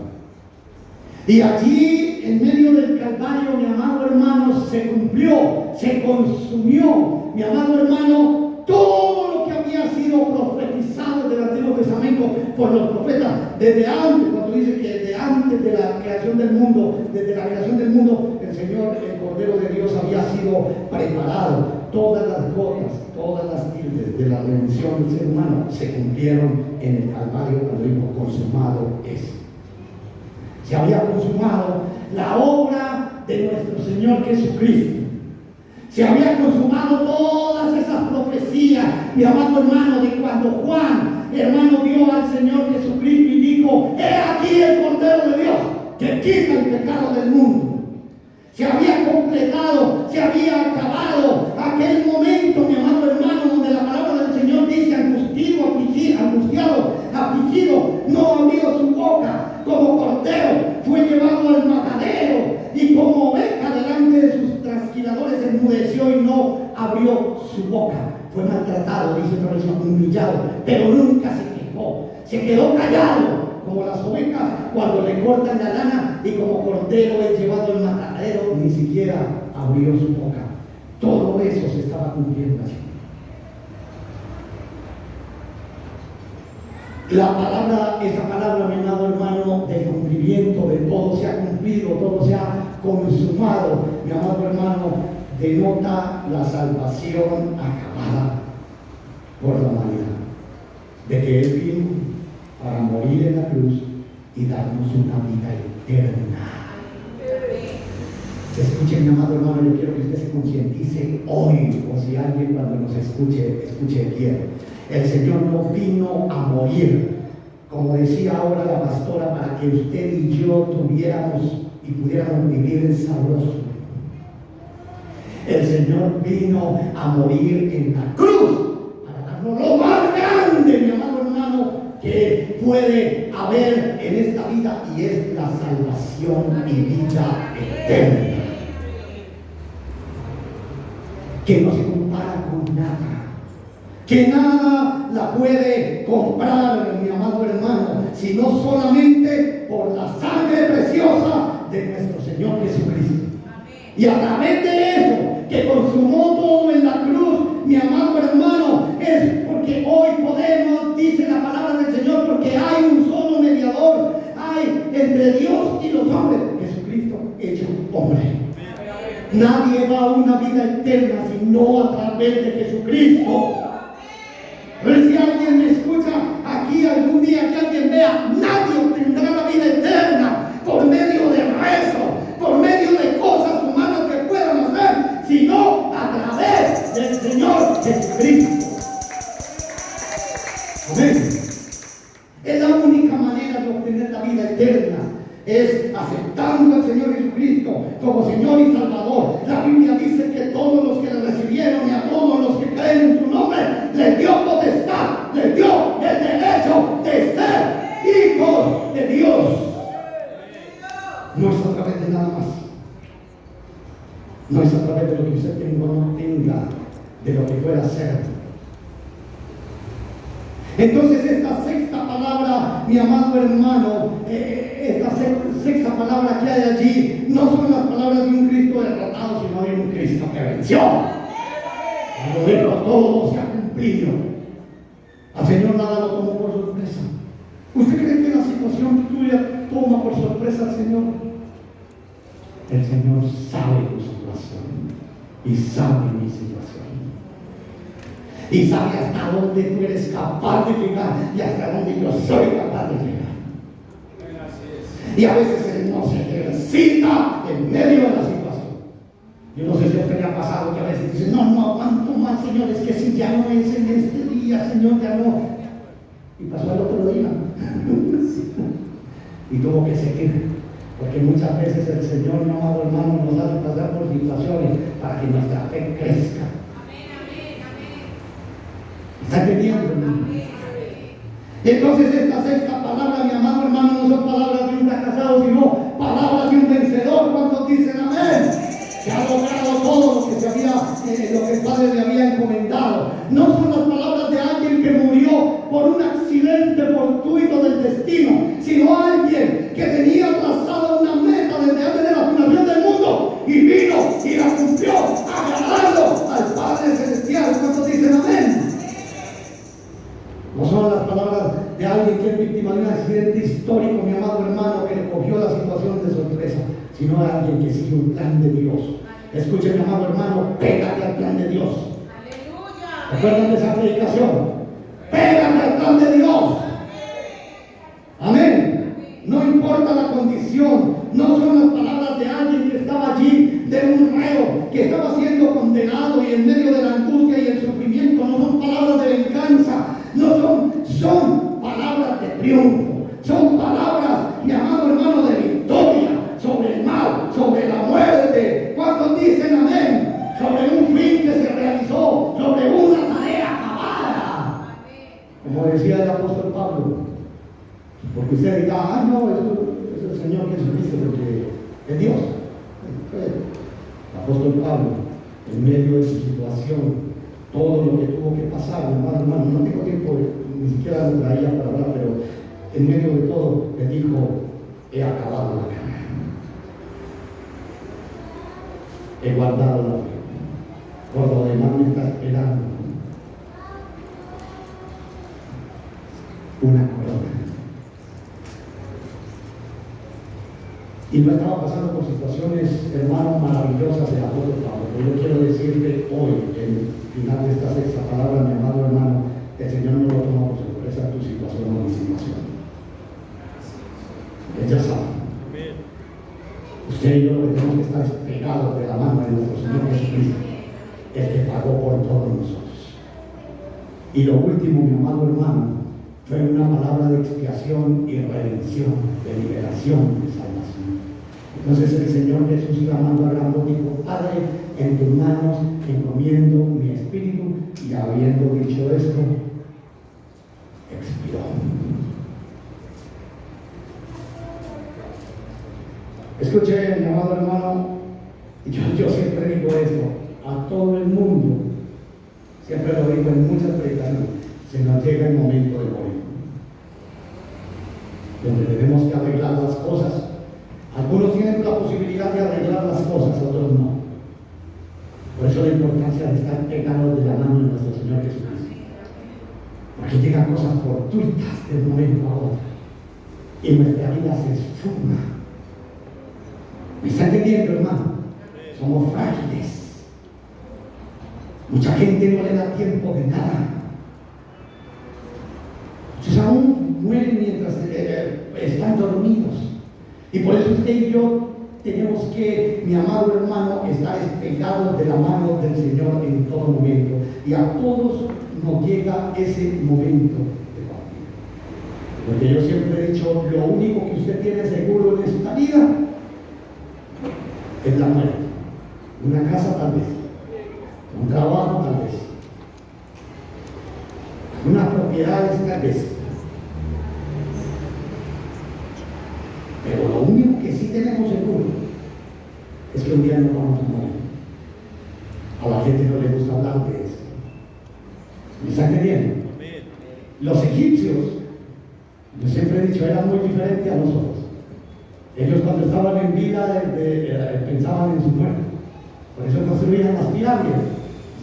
Y allí, en medio del Calvario, mi amado hermano, se cumplió, se consumió, mi amado hermano, todo lo que había sido profetizado del Antiguo Testamento por los profetas desde antes. Cuando dice que desde antes de la creación del mundo, desde la creación del mundo, el Señor, el Cordero de Dios, había sido preparado. Todas las gotas, todas las tildes de la redención del ser humano se cumplieron en el Calvario cuando dijo: consumado es. Se había consumado la obra de nuestro Señor Jesucristo. Se había consumado todas esas profecías, mi amado hermano, de cuando Juan, hermano, vio al Señor Jesucristo y dijo: he aquí el Cordero de Dios que quita el pecado del mundo. Se había completado, se había acabado aquel momento, mi amado hermano, donde la palabra del Señor dice: angustiado, afligido, no abrió su boca, como cordero fue llevado al matadero, y como oveja delante de sus trasquiladores enmudeció y no abrió su boca. Fue maltratado, dice otra versión, humillado, pero nunca se quejó, se quedó callado, como las ovejas cuando le cortan la lana, y como cordero es llevado al matadero, ni siquiera abrió su boca. Todo eso se estaba cumpliendo allí. Esa palabra, mi amado hermano, de cumplimiento, de todo se ha cumplido, todo se ha consumado, mi amado hermano, denota la salvación acabada por la humanidad, de que Él vino para morir en la cruz y darnos una vida eterna. Escuchen, mi amado hermano, yo quiero que usted se concientice hoy, o si alguien cuando nos escuche bien. El Señor no vino a morir, como decía ahora la pastora, para que usted y yo pudiéramos vivir en sabroso. El Señor vino a morir en la cruz para darnos lo más grande, mi amado hermano, que puede haber en esta vida, y es la salvación y vida eterna, que no se compara con nada, que nada la puede comprar, mi amado hermano, sino solamente por la sangre preciosa de nuestro Señor Jesucristo. Y a través de eso, que consumó todo en la cruz, mi amado hermano, es porque hoy podemos, dice la palabra del Señor, porque hay un solo mediador, hay entre Dios y los hombres, Jesucristo hecho hombre. Nadie va a una vida eterna sino a través de Jesucristo. A ver si alguien me escucha aquí algún día, que alguien vea, nadie obtendrá la vida eterna por medio de rezo, por medio de cosas humanas que puedan hacer, sino a través del Señor Jesucristo. Amén. Es la única manera de obtener la vida eterna, es aceptando al Señor Jesucristo como Señor y Salvador. La Biblia dice que todos los que le recibieron y a todos los que creen en su nombre, les dio potestad, les dio el derecho de ser hijos de Dios. No es a través de nada más. No es a través de lo que usted tenga o no tenga, de lo que pueda ser. Entonces esta sexta palabra, mi amado hermano, esta sexta palabra que hay allí, no son las palabras de un Cristo derrotado, sino de un Cristo que venció. Lo dijo, todo se ha cumplido. Al Señor nada lo tomó por sorpresa. ¿Usted cree que la situación tuya toma por sorpresa al Señor? El Señor sabe tu situación y sabe mi situación. Y sabe hasta dónde tú eres capaz de llegar y hasta dónde yo soy capaz de llegar. Y a veces Él no se ejercita en medio de la situación. Yo no sé si a usted le ha pasado que a veces dice, no aguanto más, Señor, es que si ya no es en este día, Señor, ya no. Y pasó el otro día. Y tuvo que seguir. Porque muchas veces el Señor, mi amado hermano, nos hace pasar por situaciones para que nuestra fe crezca. ¿Está entendiendo? Entonces esta sexta palabra, mi amado hermano, no son palabras de un fracasado, sino palabras de un vencedor. ¿Cuántos dicen amén? Se ha logrado todo lo que lo que el Padre le había encomendado. No son las palabras de alguien que murió por un accidente fortuito del destino, sino alguien que tenía trazada una meta desde antes de la fundación del mundo y vino y la cumplió, agradando al Padre Celestial. ¿Cuántos dicen amén? No son las palabras de alguien que es víctima de un accidente histórico, mi amado hermano, que le cogió la situación de sorpresa, sino de alguien que sigue un plan de Dios. Escuche, mi amado hermano, pégate al plan de Dios. ¡Aleluya! ¿Recuerdan de esa predicación? Pégate al plan de Dios. Amén. No importa la condición, no son las palabras de alguien que estaba allí, de un reo, que estaba siendo condenado y en medio de la angustia y el sufrimiento. No son palabras de venganza. No son palabras de triunfo, son palabras, mi amado hermano, de victoria sobre el mal, sobre la muerte. ¿Cuántos dicen amén? Sobre un fin que se realizó, sobre una tarea acabada. Como decía el apóstol Pablo, porque usted dirá, no, eso es el Señor Jesucristo, porque es Dios. El apóstol Pablo, en medio de su situación, todo lo que tuvo que pasar, hermano, no tengo tiempo, ni siquiera lo traía para hablar, pero en medio de todo le dijo, he acabado la carrera, he guardado la fe, por lo demás me está esperando una corona. Y no estaba pasando por situaciones, hermanos, maravillosas del apóstol Pablo. Pero yo quiero decirte hoy, en el final de esta sexta palabra, mi amado hermano, el Señor no lo toma por sorpresa tu situación o mi situación. Él ya sabe. Usted y yo lo que tenemos que estar pegados de la mano de nuestro Señor Jesucristo, el que pagó por todos nosotros. Y lo último, mi amado hermano, fue una palabra de expiación y redención, de liberación, de salvación. Entonces el Señor Jesús, clamando a gran voz, dijo: Padre, en tus manos encomiendo mi espíritu. Y habiendo dicho esto, expiró. Escuche, mi amado hermano, yo siempre digo esto a todo el mundo, siempre lo digo en muchas predicaciones: se nos llega el momento de morir, donde tenemos que arreglar las cosas. Algunos tienen la posibilidad de arreglar las cosas, otros no. Por eso la importancia de estar pegados de la mano de nuestro Señor Jesucristo, porque llegan cosas fortuitas de un momento a otro y nuestra vida se esfuma. ¿Me está entendiendo, hermano? Somos frágiles. Mucha gente no le da tiempo de nada. Muchos aún mueren mientras están dormidos. Y por eso usted y yo tenemos que, mi amado hermano, estar despegados de la mano del Señor en todo momento. Y a todos nos llega ese momento de partida. Porque yo siempre he dicho, lo único que usted tiene seguro en esta vida es la muerte. Una casa tal vez, un trabajo tal vez, unas propiedades tal vez. Pero lo único que sí tenemos seguro es que un día nos vamos a morir. A la gente no le gusta hablar de eso. ¿Me están entendiendo? Los egipcios, yo siempre he dicho, eran muy diferentes a nosotros. Ellos cuando estaban en vida pensaban en su muerte. Por eso construían las pirámides,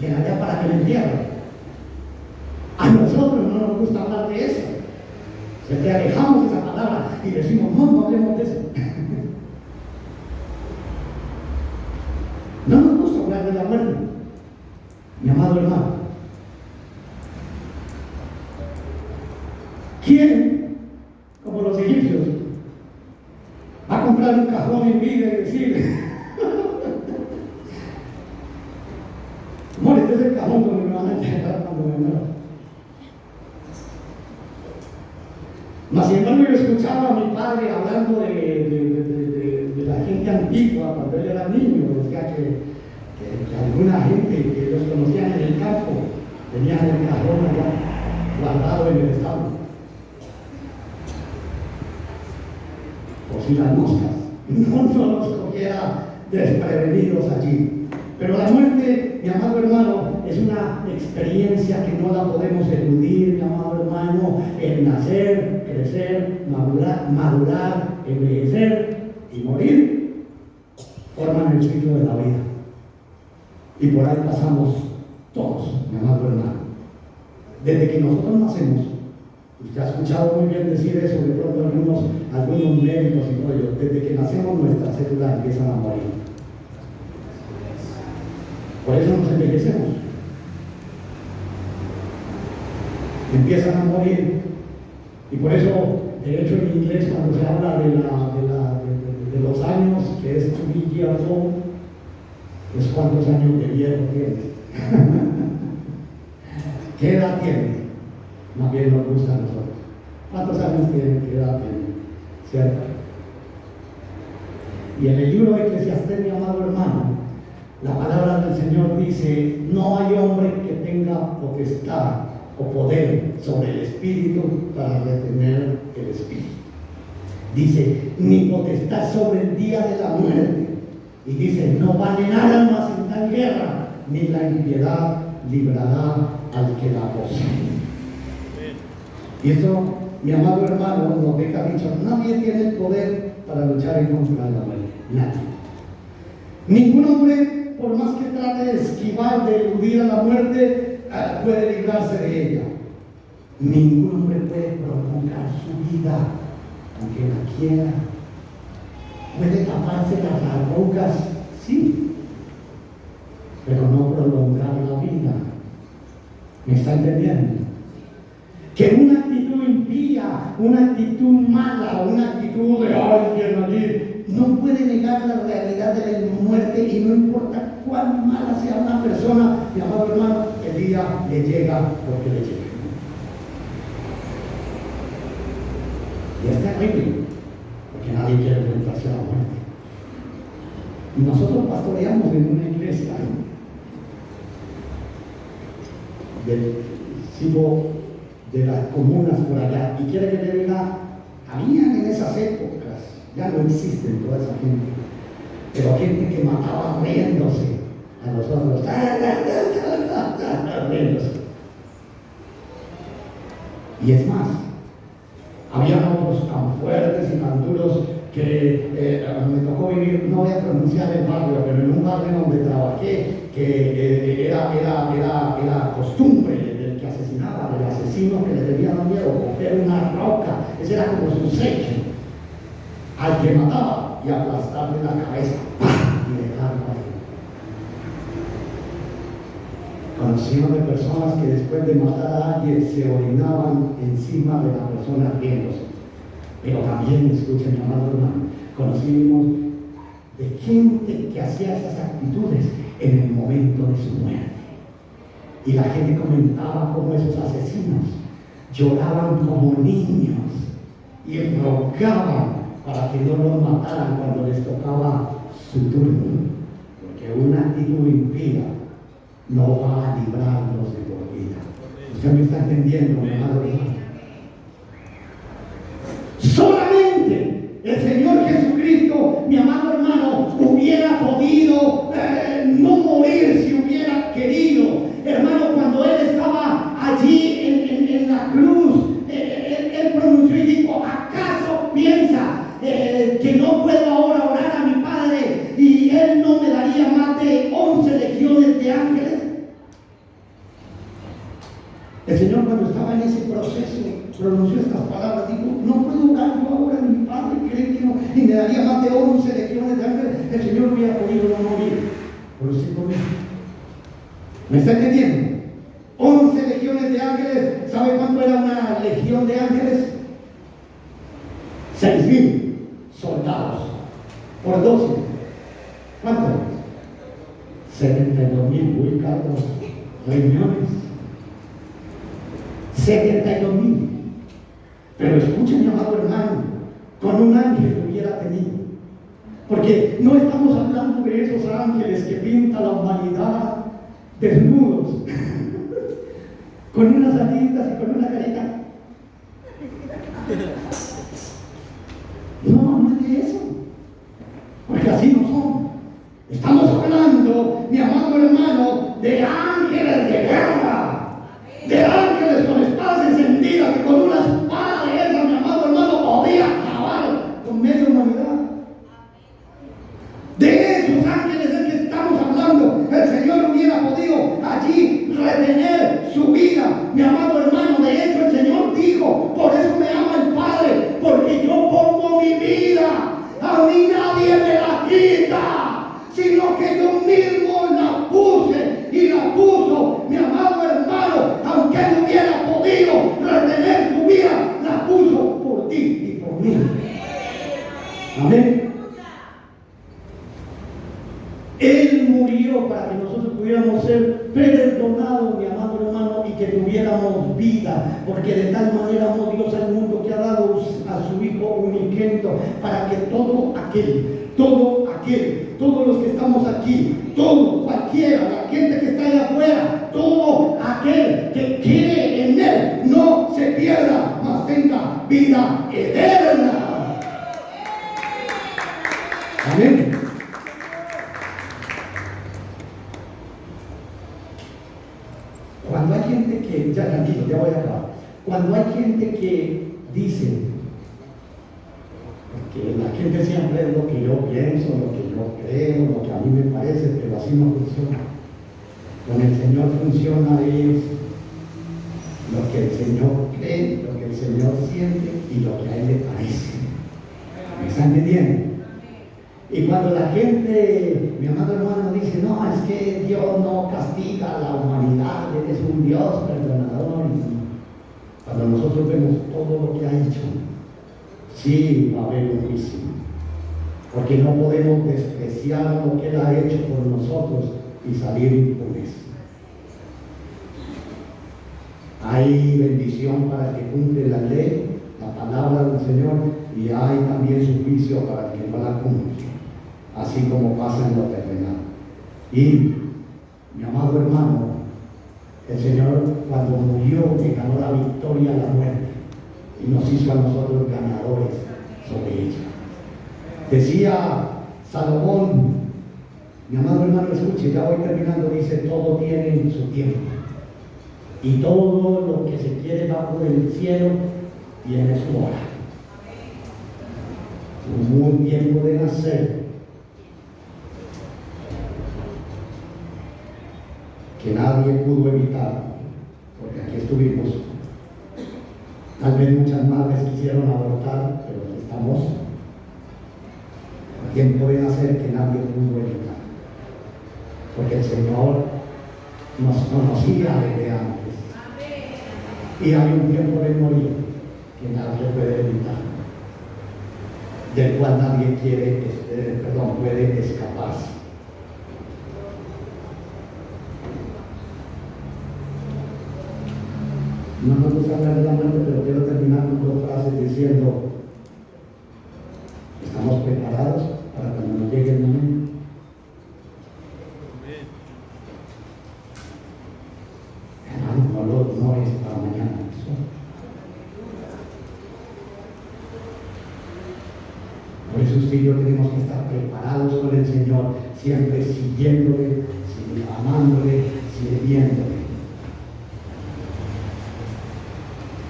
y en allá para que le entierren. A nosotros no nos gusta hablar de eso. Siempre alejamos esa palabra y decimos: no hablemos de eso. No nos gusta hablar de la muerte, mi amado hermano. ¿Quién, como los egipcios, va a comprar un cajón en vida y decir: amor, este es el cajón donde me van a enterrar cuando me muera? Mas sin embargo, yo escuchaba a mi padre hablando de la gente antigua cuando él era niño. Decía que alguna gente que ellos conocían en el campo tenían el cajón allá guardado en el establo, por si las moscas no nos cogiera desprevenidos allí. Pero la muerte, mi amado hermano, es una experiencia que no la podemos eludir, mi amado hermano. El nacer, crecer, madurar, envejecer y morir forman el ciclo de la vida. Y por ahí pasamos todos, mi amado hermano. Desde que nosotros nacemos, usted ha escuchado muy bien decir eso, de pronto algunos médicos y todo ello, desde que nacemos nuestras células empiezan a morir. Por eso nos envejecemos. Empiezan a morir. Y por eso, de hecho, en inglés, cuando se habla de los años, que es 2 years old, es cuántos años de viejo tiene. ¿Qué edad tiene? Más bien nos gusta a nosotros. ¿Cuántos años tiene? ¿Qué edad tiene? ¿Cierto? Y en el libro de Eclesiastés, mi amado hermano, la palabra del Señor dice: no hay hombre que tenga potestad o poder sobre el espíritu para retener el espíritu. Dice: ni potestad sobre el día de la muerte. Y dice: no vale nada más en tal guerra, ni la impiedad librará al que la posee. Y esto, mi amado hermano, nos deja dicho: nadie tiene el poder para luchar en contra de la muerte. Nadie. Ningún hombre, por más que trate de esquivar, de eludir a la muerte, puede librarse de ella. Ningún hombre puede prolongar su vida, aunque la quiera. Puede taparse las arrugas, sí, pero no prolongar la vida. ¿Me está entendiendo? Que una actitud impía, una actitud mala, una actitud de ay, no puede negar la realidad de la muerte, y no importa cuán mala sea una persona, mi amado hermano, el día le llega porque le llega. Y es terrible, porque nadie quiere enfrentarse a la muerte. Nosotros pastoreamos en una iglesia del tipo de las comunas por allá, y quiere que le diga, habían en esas épocas, ya no existen toda esa gente, pero gente que mataba riéndose a los otros, riéndose. Y es más, habían otros tan fuertes y tan duros que me tocó vivir, no voy a pronunciar el barrio, pero en un barrio donde trabajé, que era costumbre del que asesinaba, del asesino, que le debía dar miedo coger una roca, ese era como su sello, al que mataba y aplastarle la cabeza, ¡pam!, y dejarlo ahí. Conocimos de personas que después de matar a alguien se orinaban encima de la persona riéndose. Pero también, escuchen, amado hermano, conocimos de gente que hacía esas actitudes en el momento de su muerte. Y la gente comentaba cómo esos asesinos lloraban como niños y rogaban para que no los mataran cuando les tocaba su turno. Porque una actitud impía no va a librarnos de por vida. ¿Usted me está entendiendo, mi amado hermano? Solamente el Señor Jesucristo, mi amado hermano, hubiera podido no morir si hubiera querido. Hermano, cuando Él estaba allí en la cruz, él pronunció y dijo, ¿acaso piensa que no puedo ahora orar a mi Padre y Él no me daría más de 11 legiones de ángeles? El Señor, cuando estaba en ese proceso, pronunció estas palabras, dijo, no puedo orar yo ahora a mi Padre, creen que no, y me daría más de 11 legiones de ángeles. El Señor hubiera podido no morir por los 5 meses. ¿Me está entendiendo? 11 legiones de ángeles. ¿Sabe cuánto era una legión de ángeles? 6,000 soldados por 12. ¿Cuánto? 72,000. Uy, Carlos, reuniones. 72,000. Pero escuchen, mi amado hermano, con un ángel hubiera tenido. Porque no estamos hablando de esos ángeles que pinta la humanidad desnudos, con unas alitas y con una carita. No es de eso. Porque así no son. Estamos hablando, mi amado hermano, de ángeles de guerra, de ángeles con espadas encendidas, que con una espada de esa, mi amado hermano, podía acabar con media humanidad. De esos ángeles es que estamos hablando. El Señor hubiera podido allí retener su vida, mi amado hermano. De hecho, el Señor dijo, por eso me ama el Padre, porque yo pongo mi vida, a mí nadie me la quita, sino que yo mismo la puse y la puso, mi amado hermano. Aunque Él hubiera podido retener su vida, la puso por ti y por mí. Amén. Él murió para que nosotros pudiéramos ser perdonados, mi amado hermano, y que tuviéramos vida, porque de tal manera amó Dios al mundo que ha dado a su Hijo unigénito, para que todos los que estamos aquí, cualquiera, la gente que está allá afuera, todo aquel que cree en Él, no se pierda, mas tenga vida eterna. Amén. Cuando hay gente que, ya tranquilo, ya voy a acabar. Cuando hay gente que dice, porque la gente siempre es lo que yo pienso, lo que yo creo, lo que a mí me parece, pero así no funciona. Con el Señor funciona es lo que el Señor cree, lo que el Señor siente y lo que a Él le parece. ¿Me están entendiendo? Y cuando la gente, mi amado hermano, dice, no, es que Dios no castiga a la humanidad, Él es un Dios perdonador. Y cuando nosotros vemos todo lo que ha hecho, sí va a haber un juicio. Porque no podemos despreciar lo que Él ha hecho por nosotros y salir impunes. Hay bendición para el que cumple la ley, la palabra del Señor, y hay también su juicio para el que no la cumple. así como pasa en lo terrenal. Y, mi amado hermano, el Señor cuando murió que ganó la victoria a la muerte y nos hizo a nosotros ganadores sobre ella. Decía Salomón, mi amado hermano, escuche, ya voy terminando, dice, todo tiene su tiempo. Y todo lo que se quiere bajo del cielo tiene su hora. Hubo un tiempo de nacer que nadie pudo evitar, porque aquí estuvimos. Tal vez muchas madres quisieron abortar, pero aquí estamos. Un tiempo de nacer que nadie pudo evitar, porque el Señor nos conocía desde antes. Y hay un tiempo de morir que nadie puede evitar, del cual nadie puede escaparse. No me gusta hablar de la muerte, pero quiero terminar con dos frases diciendo: estamos preparados para cuando nos llegue el momento. Hermano, no es para mañana eso. Por eso usted y yo tenemos que estar preparados con el Señor, siempre siguiéndole, amándole, sirviéndole.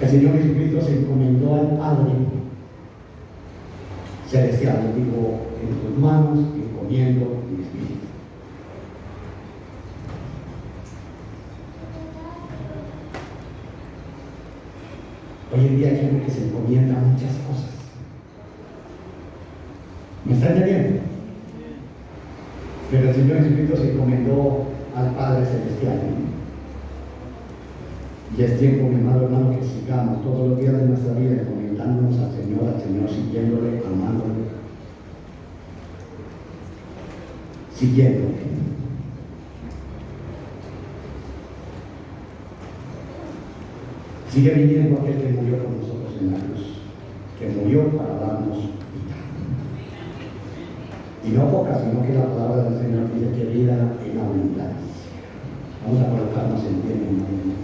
El Señor Jesucristo se encomendó al Padre celestial, digo, en tus manos encomiendo mi espíritu. Hoy en día hay gente que se encomienda a muchas cosas. ¿Me está entendiendo? Pero el Señor Jesucristo se encomendó al Padre celestial. Y es tiempo, mi amado hermano, que sigamos todos los días de nuestra vida encomendándonos al Señor, siguiéndole, amándole, siguiéndole. Sigue viniendo aquel que murió con nosotros en la cruz, que murió para darnos vida. Y no poca, sino que la palabra del Señor dice que vida en abundancia. Vamos a colocarnos en pie, mi hermano.